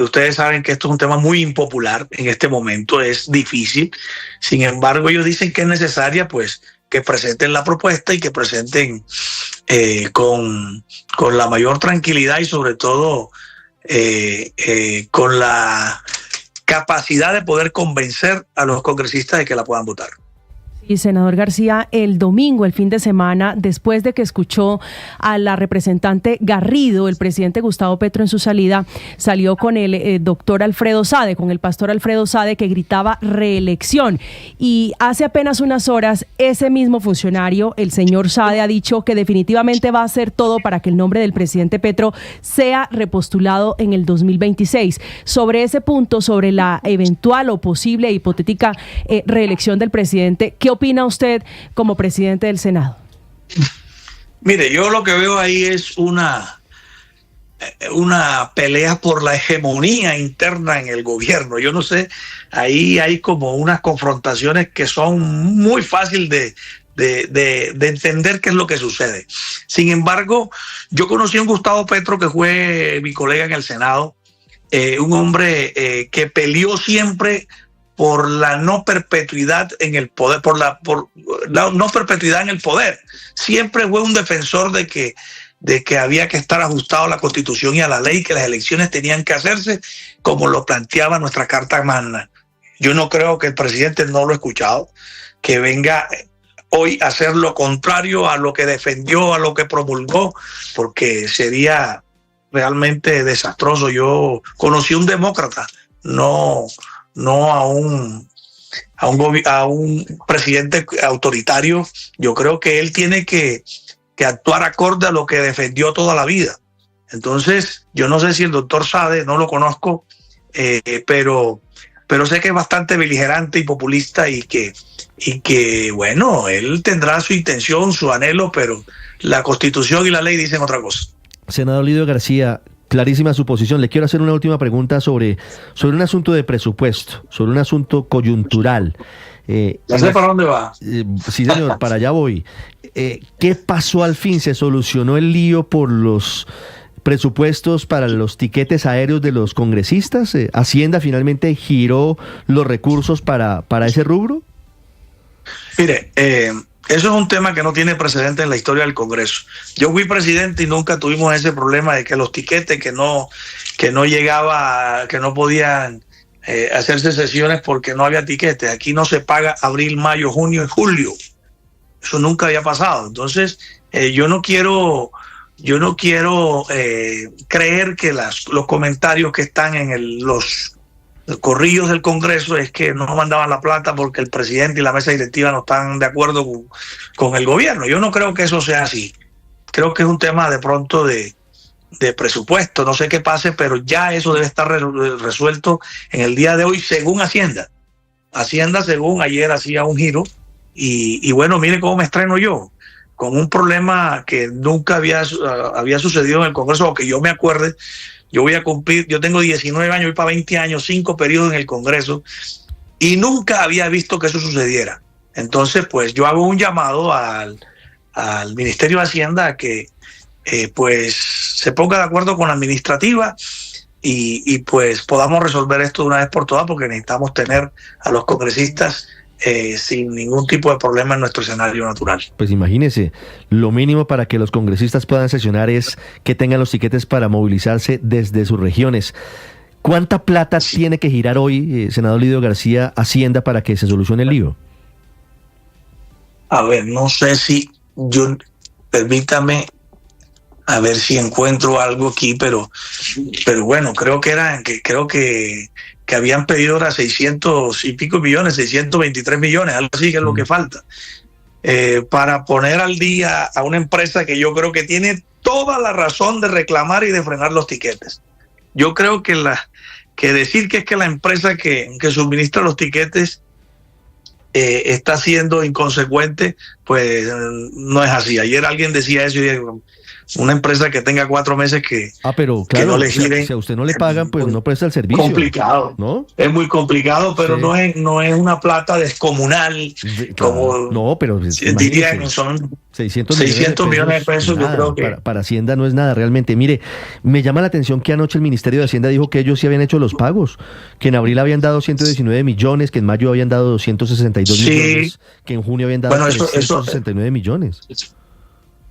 ustedes saben que esto es un tema muy impopular en este momento, es difícil. Sin embargo, ellos dicen que es necesaria, pues, que presenten la propuesta y que presenten con la mayor tranquilidad y sobre todo con la capacidad de poder convencer a los congresistas de que la puedan votar. Y senador García, el domingo, el fin de semana, después de que escuchó a la representante Garrido, el presidente Gustavo Petro en su salida salió con el doctor Alfredo Sade, con el pastor Alfredo Sade, que gritaba reelección. Y hace apenas unas horas, ese mismo funcionario, el señor Sade, ha dicho que definitivamente va a hacer todo para que el nombre del presidente Petro sea repostulado en el 2026. Sobre ese punto, sobre la eventual o posible e hipotética reelección del presidente, ¿qué opina usted como presidente del Senado? Mire, yo lo que veo ahí es una pelea por la hegemonía interna en el gobierno. Yo no sé, ahí hay como unas confrontaciones que son muy fáciles de entender qué es lo que sucede. Sin embargo, yo conocí a un Gustavo Petro que fue mi colega en el Senado, un hombre que peleó siempre por la no perpetuidad en el poder, por la no perpetuidad en el poder. Siempre fue un defensor de que de que había que estar ajustado a la Constitución y a la ley, que las elecciones tenían que hacerse como lo planteaba nuestra Carta Magna. Yo no creo que el presidente no lo ha escuchado, que venga hoy a hacer lo contrario a lo que defendió, a lo que promulgó, porque sería realmente desastroso. Yo conocí un demócrata, no a un presidente autoritario. Yo creo que él tiene que actuar acorde a lo que defendió toda la vida. Entonces, yo no sé si el doctor Sade, no lo conozco, pero sé que es bastante beligerante y populista y que, bueno, él tendrá su intención, su anhelo, pero la Constitución y la ley dicen otra cosa. Senador Lidio García, clarísima su posición. Le quiero hacer una última pregunta sobre un asunto de presupuesto, sobre un asunto coyuntural. Ya sé para dónde va. Sí, señor, para allá voy. ¿Qué pasó al fin? ¿Se solucionó el lío por los presupuestos para los tiquetes aéreos de los congresistas? ¿Hacienda finalmente giró los recursos para ese rubro? Mire, eso es un tema que no tiene precedente en la historia del Congreso. Yo fui presidente y nunca tuvimos ese problema de que los tiquetes que no llegaba, que no podían hacerse sesiones porque no había tiquetes. Aquí no se paga abril, mayo, junio y julio. Eso nunca había pasado. Entonces, yo no quiero creer que los comentarios que están en los corrillos del Congreso es que no mandaban la plata porque el presidente y la mesa directiva no están de acuerdo con el gobierno. Yo no creo que eso sea así. Creo que es un tema de pronto de presupuesto. No sé qué pase, pero ya eso debe estar resuelto en el día de hoy según Hacienda. Hacienda, según ayer, hacía un giro y bueno, mire cómo me estreno yo, con un problema que nunca había sucedido en el Congreso, o que yo me acuerde. Yo tengo 19 años, voy para 20 años, 5 periodos en el Congreso, y nunca había visto que eso sucediera. Entonces, pues yo hago un llamado al Ministerio de Hacienda a que pues se ponga de acuerdo con la administrativa y pues podamos resolver esto de una vez por todas, porque necesitamos tener a los congresistas sin ningún tipo de problema en nuestro escenario natural. Pues imagínese, lo mínimo para que los congresistas puedan sesionar es que tengan los tiquetes para movilizarse desde sus regiones. ¿Cuánta plata tiene que girar hoy, senador Lidio García, Hacienda para que se solucione el lío? A ver, no sé si permítame a ver si encuentro algo aquí, pero bueno, creo que habían pedido ahora 600 y pico millones, 623 millones, algo así que es lo que falta, para poner al día a una empresa que yo creo que tiene toda la razón de reclamar y de frenar los tiquetes. Yo creo que decir que es que la empresa que suministra los tiquetes está siendo inconsecuente, pues no es así. Ayer alguien decía eso y digo, una empresa que tenga 4 meses pero claro, que no le giren, si a usted no le pagan, pues no presta el servicio. Complicado, ¿no? Es muy complicado, pero sí. no es una plata descomunal, como no, pero dirían, son 600 millones de pesos. Nada, yo creo que para Hacienda no es nada realmente. Mire, me llama la atención que anoche el Ministerio de Hacienda dijo que ellos sí habían hecho los pagos, que en abril habían dado 119 millones, que en mayo habían dado 262 millones, que en junio habían dado 369 millones.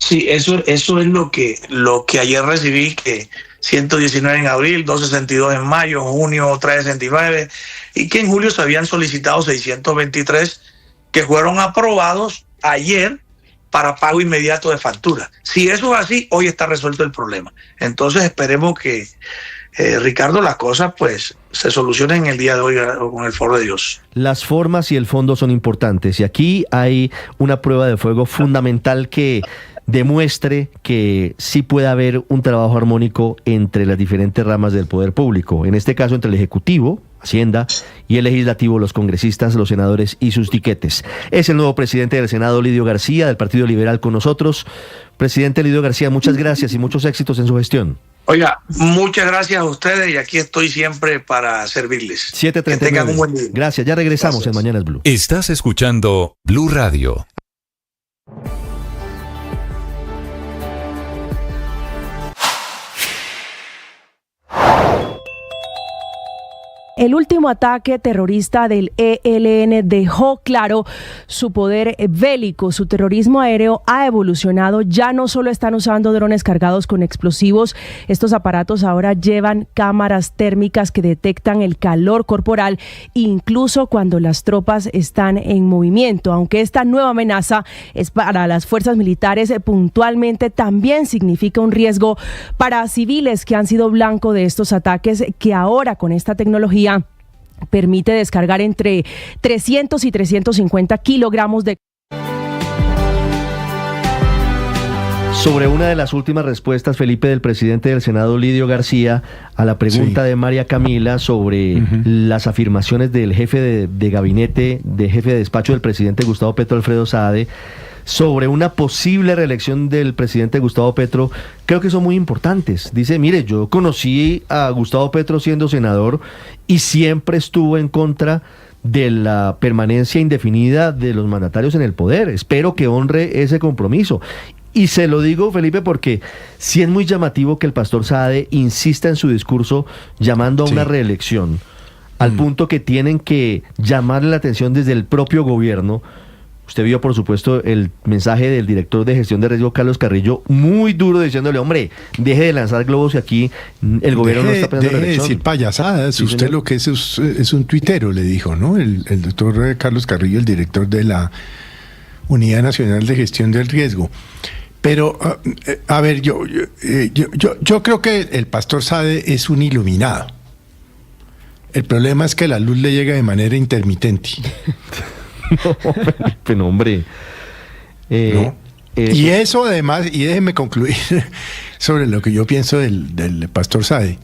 Sí, eso es lo que ayer recibí, que 119 en abril, 262 en mayo, junio 369, y que en julio se habían solicitado 623 que fueron aprobados ayer para pago inmediato de factura. Si eso es así, hoy está resuelto el problema. Entonces esperemos que, Ricardo, las cosas pues se solucionen el día de hoy con el favor de Dios. Las formas y el fondo son importantes, y aquí hay una prueba de fuego fundamental que demuestre que sí puede haber un trabajo armónico entre las diferentes ramas del poder público, en este caso entre el Ejecutivo, Hacienda, y el Legislativo, los congresistas, los senadores y sus tiquetes. Es el nuevo presidente del Senado, Lidio García, del Partido Liberal, con nosotros. Presidente Lidio García, muchas gracias y muchos éxitos en su gestión. Oiga, muchas gracias a ustedes y aquí estoy siempre para servirles. 7:39. Que tengan un buen día. Gracias, ya regresamos en Mañanas Blue. Estás escuchando Blue Radio. El último ataque terrorista del ELN dejó claro su poder bélico. Su terrorismo aéreo ha evolucionado. Ya no solo están usando drones cargados con explosivos. Estos aparatos ahora llevan cámaras térmicas que detectan el calor corporal, incluso cuando las tropas están en movimiento. Aunque esta nueva amenaza es para las fuerzas militares, puntualmente también significa un riesgo para civiles que han sido blanco de estos ataques, que ahora con esta tecnología permite descargar entre 300 y 350 kilogramos de... Sobre una de las últimas respuestas, Felipe, del presidente del Senado, Lidio García, a la pregunta de María Camila sobre las afirmaciones del jefe de gabinete, jefe de despacho del presidente Gustavo Petro, Alfredo Saade, sobre una posible reelección del presidente Gustavo Petro, creo que son muy importantes. Dice, mire, yo conocí a Gustavo Petro siendo senador y siempre estuvo en contra de la permanencia indefinida de los mandatarios en el poder. Espero que honre ese compromiso. Y se lo digo, Felipe, porque sí es muy llamativo que el pastor Saade insista en su discurso llamando a una reelección, al punto que tienen que llamarle la atención desde el propio gobierno. Usted vio, por supuesto, el mensaje del director de gestión de riesgo, Carlos Carrillo, muy duro, diciéndole, hombre, deje de lanzar globos y aquí el gobierno no está pensando en la elección. Decir payasadas, sí, usted señor. Lo que es un tuitero, le dijo, ¿no? El doctor Carlos Carrillo, el director de la Unidad Nacional de Gestión del Riesgo. Pero, a ver, yo creo que el pastor Saade es un iluminado. El problema es que la luz le llega de manera intermitente. No, Felipe, no, hombre. Y eso además, y déjeme concluir sobre lo que yo pienso del pastor Saade.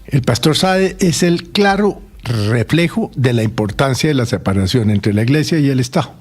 El pastor Saade es el claro reflejo de la importancia de la separación entre la iglesia y el Estado.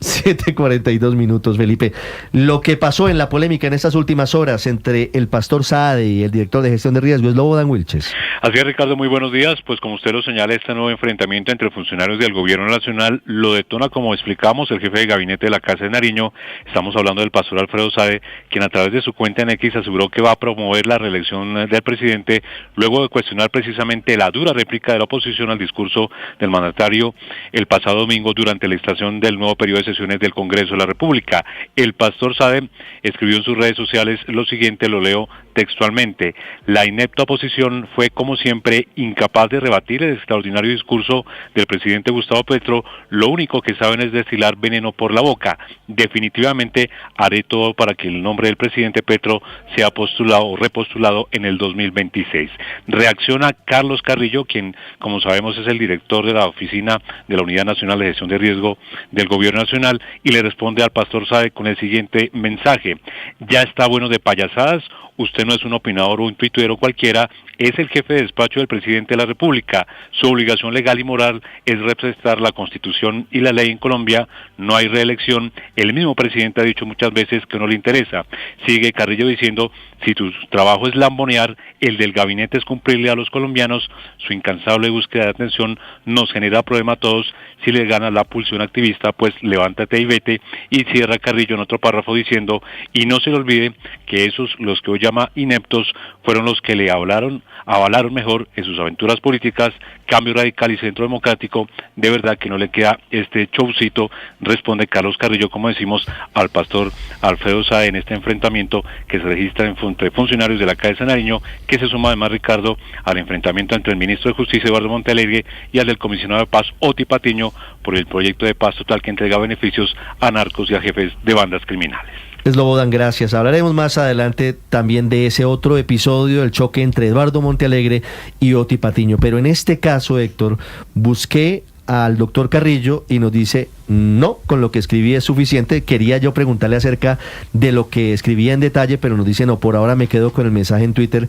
7:42 minutos, Felipe. Lo que pasó en la polémica en estas últimas horas entre el pastor Saade y el director de gestión de riesgo es Lobodan Wilches. Así es, Ricardo, muy buenos días. Pues como usted lo señala, este nuevo enfrentamiento entre funcionarios del gobierno nacional lo detona, como explicamos, el jefe de gabinete de la Casa de Nariño. Estamos hablando del pastor Alfredo Saade, quien a través de su cuenta en X aseguró que va a promover la reelección del presidente, luego de cuestionar precisamente la dura réplica de la oposición al discurso del mandatario el pasado domingo durante la instalación del nuevo periodo de sesiones del Congreso de la República. El pastor Saade escribió en sus redes sociales lo siguiente, lo leo textualmente: la inepta oposición fue, como siempre, incapaz de rebatir el extraordinario discurso del presidente Gustavo Petro. Lo único que saben es destilar veneno por la boca. Definitivamente haré todo para que el nombre del presidente Petro sea postulado o repostulado en el 2026. Reacciona Carlos Carrillo, quien, como sabemos, es el director de la oficina de la Unidad Nacional de Gestión de Riesgo del Gobierno Nacional, y le responde al pastor Saade con el siguiente mensaje: ya está bueno de payasadas, usted no es un opinador o un tuitero cualquiera, es el jefe de despacho del presidente de la República. Su obligación legal y moral es respetar la Constitución y la ley en Colombia. No hay reelección. El mismo presidente ha dicho muchas veces que no le interesa. Sigue Carrillo diciendo: si tu trabajo es lambonear, el del gabinete es cumplirle a los colombianos. Su incansable búsqueda de atención nos genera problema a todos. Si le gana la pulsión activista, pues levántate y vete. Y cierra Carrillo en otro párrafo diciendo: y no se le olvide que esos, los que hoy llama ineptos, fueron los que le avalaron mejor en sus aventuras políticas. Cambio Radical y Centro Democrático, de verdad que no le queda este showcito, responde Carlos Carrillo, como decimos, al pastor Alfredo Saade en este enfrentamiento que se registra entre funcionarios de la Casa de Nariño, que se suma además, Ricardo, al enfrentamiento entre el ministro de Justicia, Eduardo Montealegre, y al del comisionado de paz, Oti Patiño, por el proyecto de paz total que entrega beneficios a narcos y a jefes de bandas criminales. Slobodan, gracias. Hablaremos más adelante también de ese otro episodio, el choque entre Eduardo Montealegre y Oti Patiño. Pero en este caso, Héctor, busqué al doctor Carrillo y nos dice: no, con lo que escribí es suficiente. Quería yo preguntarle acerca de lo que escribía en detalle, pero nos dice: no, por ahora me quedo con el mensaje en Twitter.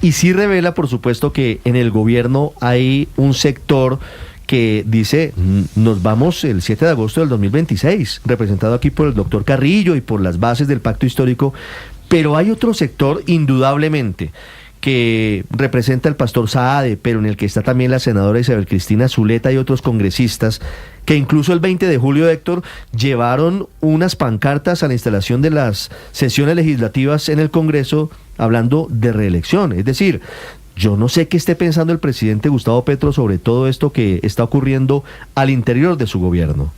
Y sí revela, por supuesto, que en el gobierno hay un sector que dice: nos vamos el 7 de agosto del 2026, representado aquí por el doctor Carrillo y por las bases del pacto histórico. Pero hay otro sector, indudablemente, que representa el pastor Saade, pero en el que está también la senadora Isabel Cristina Zuleta y otros congresistas, que incluso el 20 de julio, Héctor, llevaron unas pancartas a la instalación de las sesiones legislativas en el Congreso hablando de reelección. Es decir, Yo no sé qué esté pensando el presidente Gustavo Petro sobre todo esto que está ocurriendo al interior de su gobierno.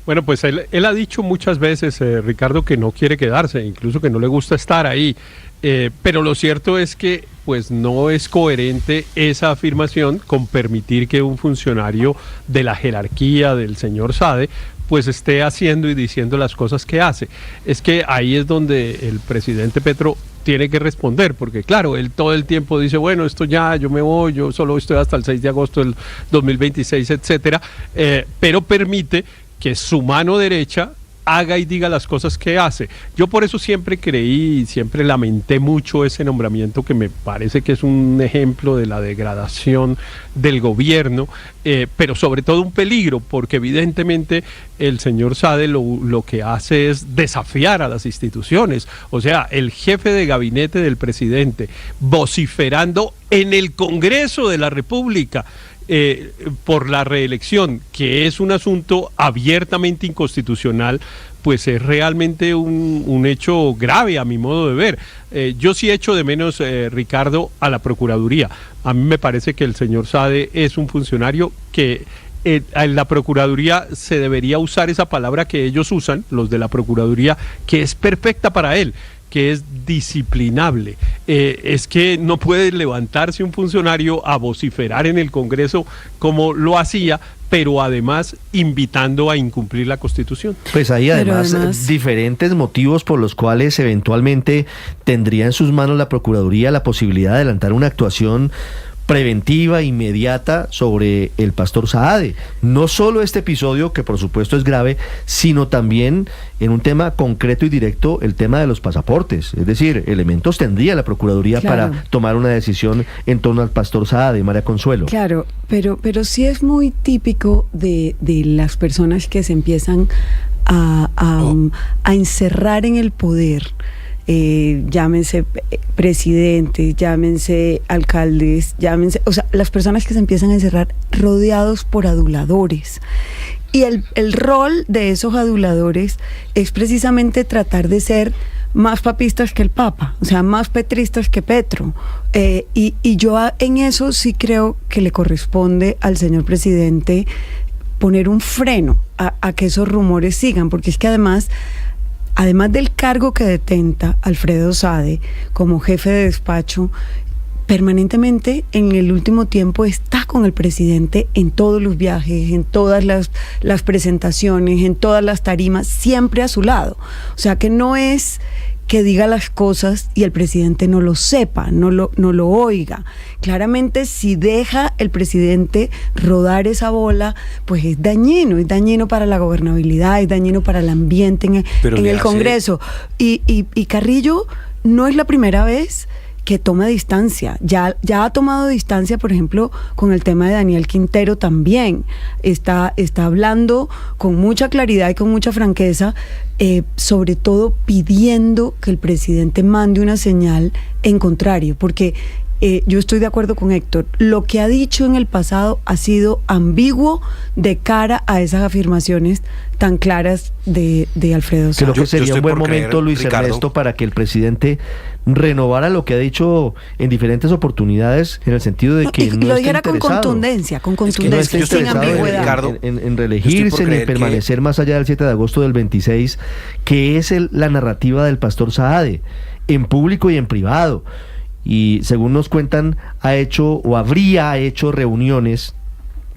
Bueno, pues él ha dicho muchas veces, Ricardo, que no quiere quedarse, incluso que no le gusta estar ahí. Pero lo cierto es que pues no es coherente esa afirmación con permitir que un funcionario de la jerarquía del señor Saade pues esté haciendo y diciendo las cosas que hace. Es que ahí es donde el presidente Petro tiene que responder, porque claro, él todo el tiempo dice, bueno, esto ya, yo me voy, yo solo estoy hasta el 6 de agosto del 2026, etcétera, pero permite que su mano derecha haga y diga las cosas que hace. Yo por eso siempre creí, siempre lamenté mucho ese nombramiento, que me parece que es un ejemplo de la degradación del gobierno, pero sobre todo un peligro, porque evidentemente el señor Saade lo que hace es desafiar a las instituciones. O sea, el jefe de gabinete del presidente vociferando en el Congreso de la República por la reelección, que es un asunto abiertamente inconstitucional, pues es realmente un hecho grave a mi modo de ver. Yo sí echo de menos, Ricardo, a la Procuraduría. A mí me parece que el señor Saade es un funcionario que en la Procuraduría se debería usar esa palabra que ellos usan, los de la Procuraduría, que es perfecta para él, que es disciplinable. Es que no puede levantarse un funcionario a vociferar en el Congreso como lo hacía, pero además invitando a incumplir la Constitución. Pues hay además diferentes motivos por los cuales eventualmente tendría en sus manos la Procuraduría la posibilidad de adelantar una actuación preventiva, inmediata sobre el pastor Saade. No solo este episodio, que por supuesto es grave, sino también en un tema concreto y directo, el tema de los pasaportes. Es decir, elementos tendría la Procuraduría para tomar una decisión en torno al pastor Saade, María Consuelo. Claro, pero sí es muy típico de las personas que se empiezan a encerrar en el poder. Llámense presidentes, llámense alcaldes, o sea, las personas que se empiezan a encerrar rodeados por aduladores. Y el rol de esos aduladores es precisamente tratar de ser más papistas que el Papa, o sea, más petristas que Petro. Y yo en eso sí creo que le corresponde al señor presidente poner un freno a que esos rumores sigan, porque es que además del cargo que detenta Alfredo Saade como jefe de despacho, permanentemente en el último tiempo está con el presidente en todos los viajes, en todas las presentaciones, en todas las tarimas, siempre a su lado. O sea que no es que diga las cosas y el presidente no lo sepa, no lo oiga. Claramente, si deja el presidente rodar esa bola, pues es dañino para la gobernabilidad, es dañino para el ambiente en el Congreso. Y Carrillo no es la primera vez que toma distancia, ya ha tomado distancia, por ejemplo, con el tema de Daniel Quintero también, está hablando con mucha claridad y con mucha franqueza, sobre todo pidiendo que el presidente mande una señal en contrario, porque yo estoy de acuerdo con Héctor, lo que ha dicho en el pasado ha sido ambiguo de cara a esas afirmaciones tan claras de Alfredo Saade. Creo que sería un buen momento, Luis Ernesto, para que el presidente renovara lo que ha dicho en diferentes oportunidades, en el sentido de que no lo está dijera interesado. con contundencia, sin ambigüedad. En reelegirse ni permanecer más allá del 7 de agosto del 26, que es la narrativa del pastor Saade, en público y en privado. Y según nos cuentan, ha hecho o habría hecho reuniones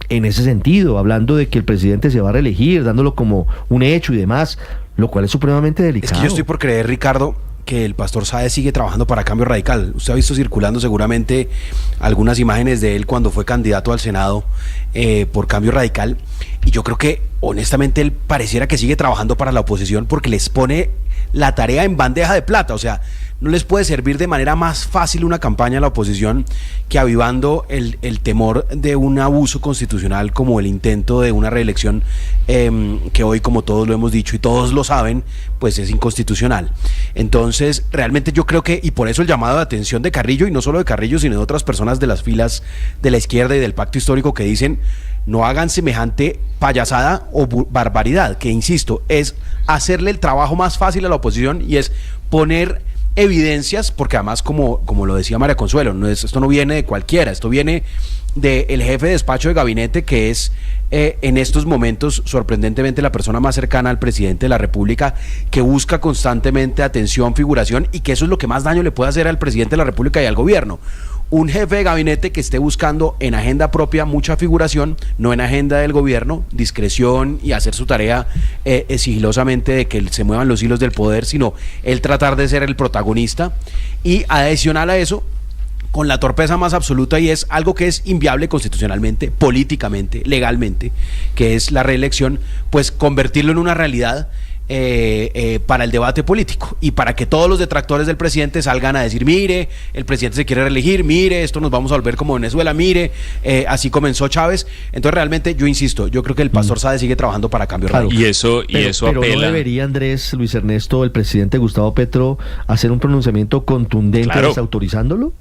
en ese sentido, hablando de que el presidente se va a reelegir, dándolo como un hecho y demás, lo cual es supremamente delicado. Es que yo estoy por creer, Ricardo, que el pastor Saade sigue trabajando para Cambio Radical. Usted ha visto circulando seguramente algunas imágenes de él cuando fue candidato al Senado por Cambio Radical, y yo creo que honestamente él pareciera que sigue trabajando para la oposición, porque les pone la tarea en bandeja de plata. O sea, no les puede servir de manera más fácil una campaña a la oposición que avivando el temor de un abuso constitucional como el intento de una reelección que hoy, como todos lo hemos dicho y todos lo saben, pues es inconstitucional. Entonces, realmente yo creo que, y por eso el llamado de atención de Carrillo, y no solo de Carrillo, sino de otras personas de las filas de la izquierda y del pacto histórico, que dicen: no hagan semejante payasada o barbaridad, que insisto, es hacerle el trabajo más fácil a la oposición y es poner evidencias, porque además, como lo decía María Consuelo, esto no viene de cualquiera, esto viene del jefe de despacho de gabinete, que es en estos momentos sorprendentemente la persona más cercana al presidente de la República, que busca constantemente atención, figuración, y que eso es lo que más daño le puede hacer al presidente de la República y al gobierno. Un jefe de gabinete que esté buscando en agenda propia mucha figuración, no en agenda del gobierno, discreción y hacer su tarea sigilosamente de que se muevan los hilos del poder, sino él tratar de ser el protagonista. Y adicional a eso, con la torpeza más absoluta, y es algo que es inviable constitucionalmente, políticamente, legalmente, que es la reelección, pues convertirlo en una realidad para el debate político y para que todos los detractores del presidente salgan a decir: mire, el presidente se quiere reelegir, mire, esto nos vamos a volver como Venezuela, mire, así comenzó Chávez. Entonces realmente yo insisto, yo creo que el pastor Sade sigue trabajando para Cambio Radical. Y eso apela. ¿No debería, Andrés, Luis Ernesto, el presidente Gustavo Petro hacer un pronunciamiento contundente desautorizándolo?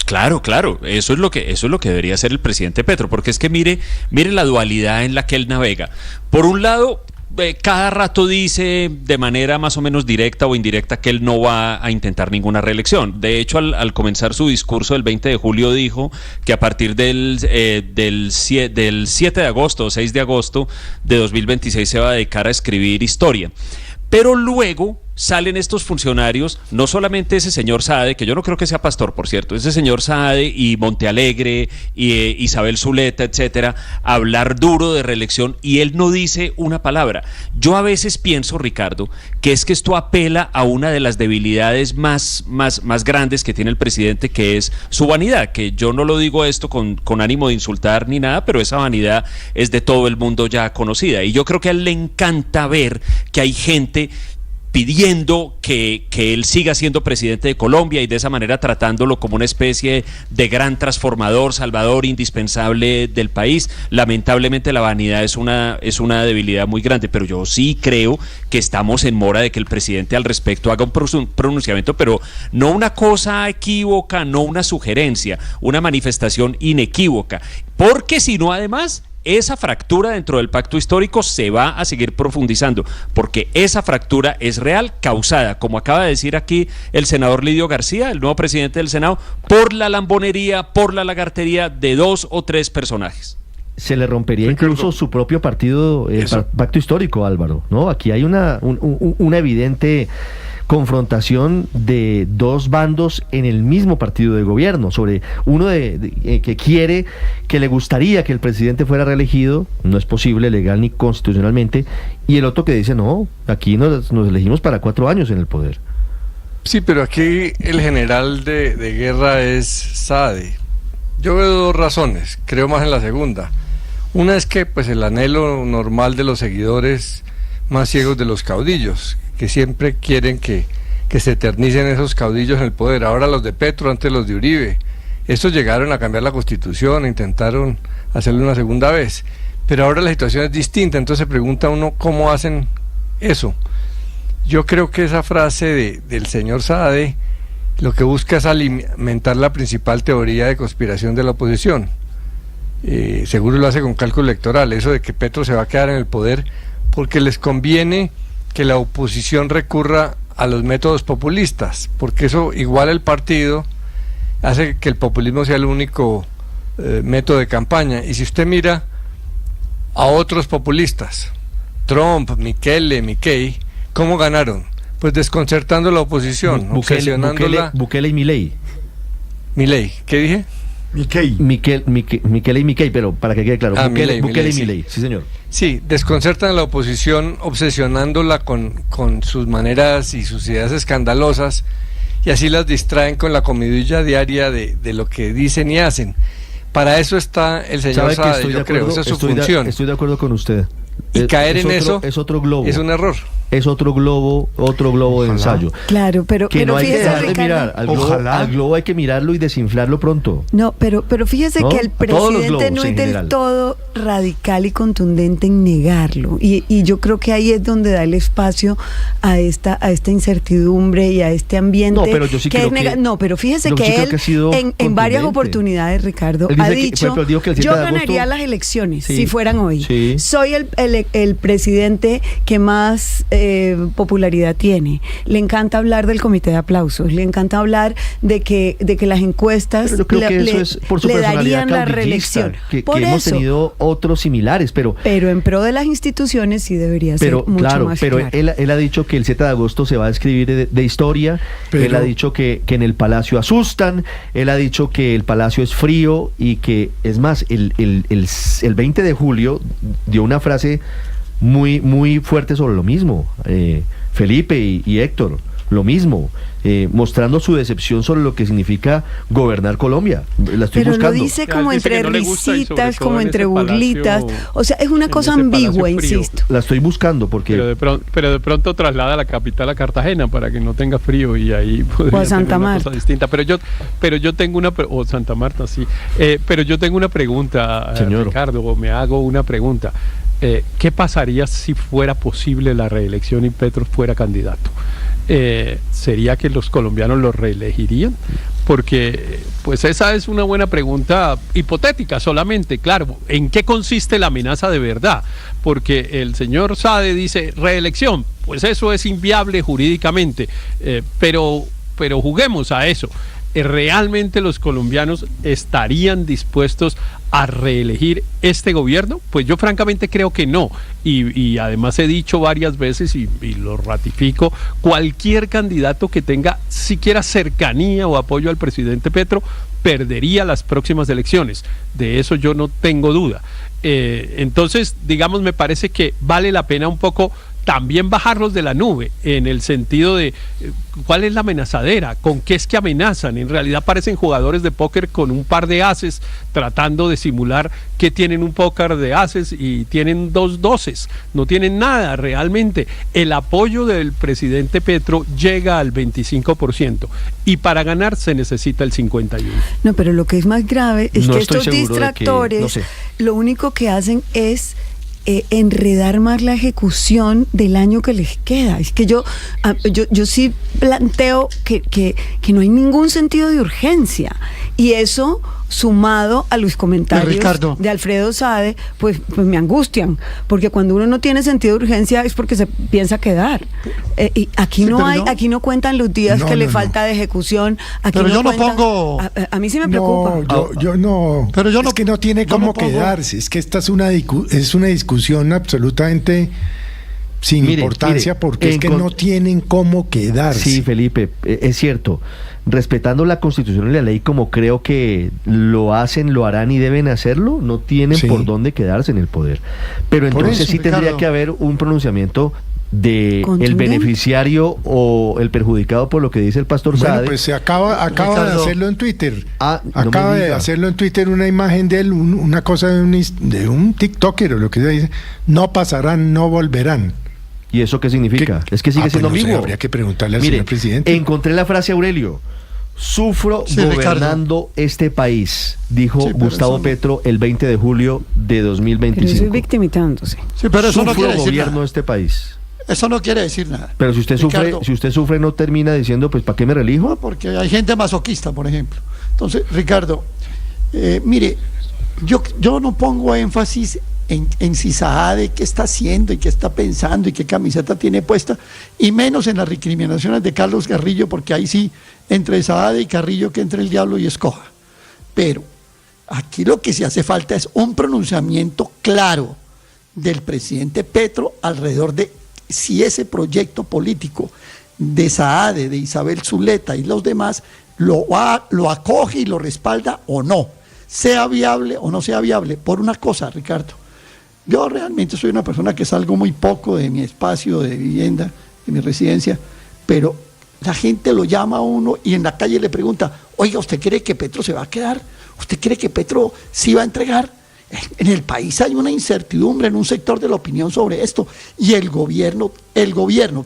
Claro, eso es lo que debería hacer el presidente Petro, porque es que mire la dualidad en la que él navega. Por un lado, cada rato dice de manera más o menos directa o indirecta que él no va a intentar ninguna reelección. De hecho, al comenzar su discurso del 20 de julio dijo que a partir del 7 de agosto o 6 de agosto de 2026 se va a dedicar a escribir historia. Pero luego salen estos funcionarios, no solamente ese señor Sade, que yo no creo que sea pastor, por cierto, ese señor Sade y Montealegre y Isabel Zuleta, etcétera, a hablar duro de reelección, y él no dice una palabra. Yo a veces pienso, Ricardo, que es que esto apela a una de las debilidades más grandes que tiene el presidente, que es su vanidad, que yo no lo digo esto con ánimo de insultar ni nada, pero esa vanidad es de todo el mundo ya conocida, y yo creo que a él le encanta ver que hay gente pidiendo que él siga siendo presidente de Colombia y de esa manera tratándolo como una especie de gran transformador, salvador, indispensable del país. Lamentablemente la vanidad es una debilidad muy grande, pero yo sí creo que estamos en mora de que el presidente al respecto haga un pronunciamiento, pero no una cosa equívoca, no una sugerencia, una manifestación inequívoca, porque si no, además, esa fractura dentro del pacto histórico se va a seguir profundizando, porque esa fractura es real, causada, como acaba de decir aquí el senador Lidio García, el nuevo presidente del Senado, por la lambonería, por la lagartería de 2 o 3 personajes. Se le rompería incluso su propio partido, el pacto histórico, Álvaro, ¿no? Aquí hay una evidente confrontación de dos bandos en el mismo partido de gobierno, sobre uno que quiere, que le gustaría que el presidente fuera reelegido, no es posible legal ni constitucionalmente, y el otro que dice: no, aquí nos elegimos para 4 años en el poder. Sí, pero aquí el general de guerra es Sade. Yo veo 2 razones, creo más en la segunda. Una es que pues el anhelo normal de los seguidores más ciegos de los caudillos, que siempre quieren que se eternicen esos caudillos en el poder. Ahora los de Petro, antes los de Uribe. Estos llegaron a cambiar la Constitución, intentaron hacerlo una segunda vez. Pero ahora la situación es distinta, entonces se pregunta uno cómo hacen eso. Yo creo que esa frase del señor Sade lo que busca es alimentar la principal teoría de conspiración de la oposición. Seguro lo hace con cálculo electoral, eso de que Petro se va a quedar en el poder porque les conviene que la oposición recurra a los métodos populistas, porque eso iguala el partido, hace que el populismo sea el único método de campaña. Y si usted mira a otros populistas, Trump, Mickey, ¿cómo ganaron? Pues desconcertando a la oposición, obsesionándola. Bukele y Milei. Milei, ¿qué dije? Miquel y Mickey, pero para que quede claro, Bukele y Milei, sí señor. Sí, desconcertan a la oposición obsesionándola con sus maneras y sus ideas escandalosas, y así las distraen con la comidilla diaria de lo que dicen y hacen. Para eso está el señor Sade, yo creo, esa es su función. Estoy de acuerdo con usted. Y caer en eso es otro globo. Es un error. Es otro globo de ensayo. Claro, pero no hay que dejar de Ricardo, mirar. Al globo hay que mirarlo y desinflarlo pronto. No, pero fíjese que el presidente no es del todo radical y contundente en negarlo. Y yo creo que ahí es donde da el espacio a esta incertidumbre y a este ambiente. No, pero yo sí creo que... No, pero fíjese que él en varias oportunidades, Ricardo, ha dicho: yo ganaría las elecciones si fueran hoy. Sí. Soy el presidente que más popularidad tiene. Le encanta hablar del comité de aplausos, le encanta hablar de que las encuestas yo creo que eso es por su le personalidad darían la caudillista, reelección. que Por hemos eso, tenido otros similares, pero en pro de las instituciones sí debería ser mucho claro, más pero claro. él ha dicho que el 7 de agosto se va a escribir de historia, él ha dicho que en el Palacio asustan, él ha dicho que el Palacio es frío y que, es más, el 20 de julio dio una frase muy, muy fuerte sobre lo mismo, Felipe y Héctor, lo mismo, mostrando su decepción sobre lo que significa gobernar Colombia. La estoy Pero buscando. lo dice como Dice entre que no le gusta y sobre risitas, todo como en entre ese burlitas. palacio- O sea, es una en cosa ese palacio ambigua, frío. insisto. La estoy buscando porque... Pero de pronto traslada la capital a Cartagena para que no tenga frío y ahí podría O a tener Santa una Marta. cosa distinta. Pero yo tengo o Santa Marta, sí. Pero yo tengo una pregunta, Señor. Ricardo, me hago una pregunta. ¿Qué pasaría si fuera posible la reelección y Petro fuera candidato? ¿Sería que los colombianos lo reelegirían? Porque pues esa es una buena pregunta hipotética solamente, claro, ¿en qué consiste la amenaza de verdad? Porque el señor Saade dice reelección, pues eso es inviable jurídicamente, pero juguemos a eso. ¿Realmente los colombianos estarían dispuestos a reelegir este gobierno? Pues yo francamente creo que no, y además he dicho varias veces y lo ratifico, cualquier candidato que tenga siquiera cercanía o apoyo al presidente Petro perdería las próximas elecciones, de eso yo no tengo duda. Entonces, digamos, me parece que vale la pena un poco también bajarlos de la nube, en el sentido de cuál es la amenazadera, con qué es que amenazan. En realidad parecen jugadores de póker con un par de ases, tratando de simular que tienen un póker de ases y tienen 2 doces, no tienen nada realmente. El apoyo del presidente Petro llega al 25% y para ganar se necesita el 51%. No, pero lo que es más grave es No que estoy estos seguro de que- distractores no sé. lo único que hacen es enredar más la ejecución del año que les queda. Es que yo sí planteo que no hay ningún sentido de urgencia, y eso, sumado a los comentarios Ricardo. de Alfredo Saade, pues me angustian, porque cuando uno no tiene sentido de urgencia es porque se piensa quedar. Y aquí Sí, no pero hay, no- aquí no cuentan los días No, que le no, falta de ejecución. Aquí Pero yo no cuentan- pongo- a mí sí me preocupa. No, yo no. Pero yo no- es que no tiene yo cómo no pongo- quedarse. Es que esta es una discusión absolutamente sin Mire, importancia, mire, porque es que no tienen cómo quedarse. Sí, Felipe, es cierto. Respetando la Constitución y la ley como creo que lo hacen, lo harán y deben hacerlo, no tienen Sí. por dónde quedarse en el poder. Pero Por entonces eso, sí tendría Ricardo. que haber un pronunciamiento de el ¿Contundente? beneficiario o el perjudicado por lo que dice el pastor Bueno, Saade. pues se acaba de Ricardo. hacerlo en Twitter. No Acaba me de diga. hacerlo en Twitter una imagen de él, una cosa de un TikToker o lo que se dice. No pasarán, no volverán. ¿Y eso qué significa? Es que sigue pues siendo no sé, ambiguo. habría que preguntarle al Mire, señor presidente. encontré la frase, Aurelio. Sufro Sí, gobernando este país, dijo Sí, pero Gustavo eso no- Petro el 20 de julio de Pero eso 2025. es victimizándose. Sí, pero eso no Sufro quiere decir gobierno nada. este país. Eso no quiere decir nada. Pero si usted Ricardo. sufre no termina diciendo, pues ¿para qué me relijo? No, porque hay gente masoquista, por ejemplo. Entonces, Ricardo, mire, yo no pongo énfasis en si Saade qué está haciendo y qué está pensando y qué camiseta tiene puesta, y menos en las recriminaciones de Carlos Carrillo, porque ahí sí, entre Saade y Carrillo, que entre el diablo y escoja. Pero aquí lo que sí hace falta es un pronunciamiento claro del presidente Petro alrededor de si ese proyecto político de Saade, de Isabel Zuleta y los demás lo acoge y lo respalda o no, sea viable o no sea viable. Por una cosa, Ricardo, yo realmente soy una persona que salgo muy poco de mi espacio de vivienda, de mi residencia, pero la gente lo llama a uno y en la calle le pregunta, oiga, ¿usted cree que Petro se va a quedar? ¿Usted cree que Petro sí va a entregar? En el país hay una incertidumbre en un sector de la opinión sobre esto, y el gobierno,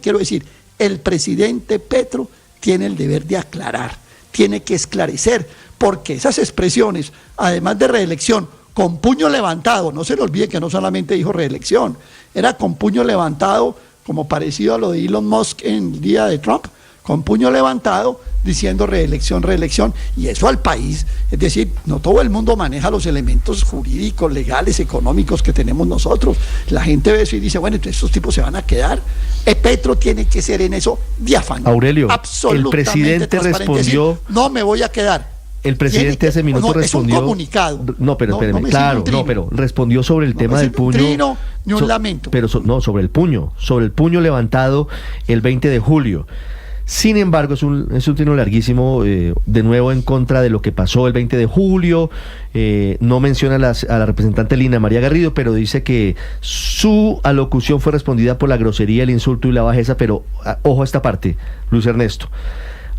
quiero decir, el presidente Petro tiene el deber de aclarar, tiene que esclarecer, porque esas expresiones, además de reelección, con puño levantado, no se le olvide que no solamente dijo reelección, era con puño levantado, como parecido a lo de Elon Musk en el día de Trump, con puño levantado, diciendo reelección, y eso al país, es decir, no todo el mundo maneja los elementos jurídicos, legales, económicos que tenemos nosotros. La gente ve eso y dice, bueno, entonces estos tipos se van a quedar. Petro tiene que ser en eso diáfano. Aurelio, el presidente respondió, decir, no me voy a quedar. El presidente hace minutos respondió. Es un comunicado. No, pero espéreme, claro, no, pero respondió sobre el tema del puño. Ni un lamento. Pero sobre el puño levantado el 20 de julio. Sin embargo, es un trino larguísimo, de nuevo en contra de lo que pasó el 20 de julio. No menciona a la representante Lina María Garrido, pero dice que su alocución fue respondida por la grosería, el insulto y la bajeza. Pero ojo a esta parte, Luis Ernesto.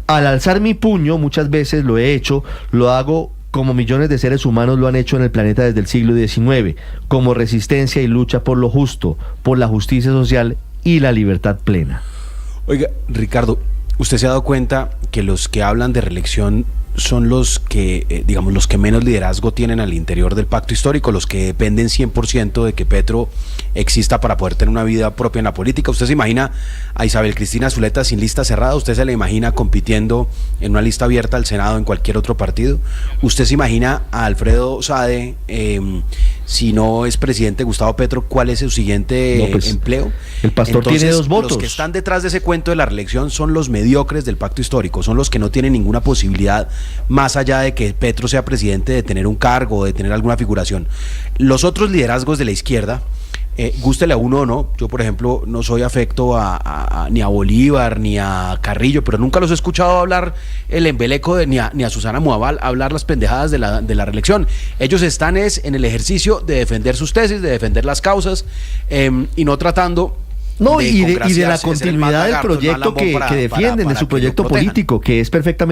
Al alzar mi puño, muchas veces lo he hecho, lo hago como millones de seres humanos lo han hecho en el planeta desde el siglo XIX, como resistencia y lucha por lo justo, por la justicia social y la libertad plena. Oiga, Ricardo, ¿usted se ha dado cuenta que los que hablan de reelección son los que, digamos, los que menos liderazgo tienen al interior del pacto histórico, los que dependen 100% de que Petro exista para poder tener una vida propia en la política? ¿Usted se imagina a Isabel Cristina Zuleta sin lista cerrada? ¿Usted se la imagina compitiendo en una lista abierta al Senado en cualquier otro partido? ¿Usted se imagina a Alfredo Sade, si no es presidente Gustavo Petro, cuál es su siguiente empleo? El pastor Entonces, tiene 2 votos. Los que están detrás de ese cuento de la reelección son los mediocres del pacto histórico, son los que no tienen ninguna posibilidad, más allá de que Petro sea presidente, de tener un cargo o de tener alguna figuración. Los otros liderazgos de la izquierda, gústele a uno o no, yo por ejemplo no soy afecto ni a Bolívar ni a Carrillo, pero nunca los he escuchado hablar el embeleco ni a Susana Muabal hablar las pendejadas de la reelección. Ellos están en el ejercicio de defender sus tesis, de defender las causas, y no tratando y de la continuidad del proyecto que defienden, de su proyecto político, que es perfectamente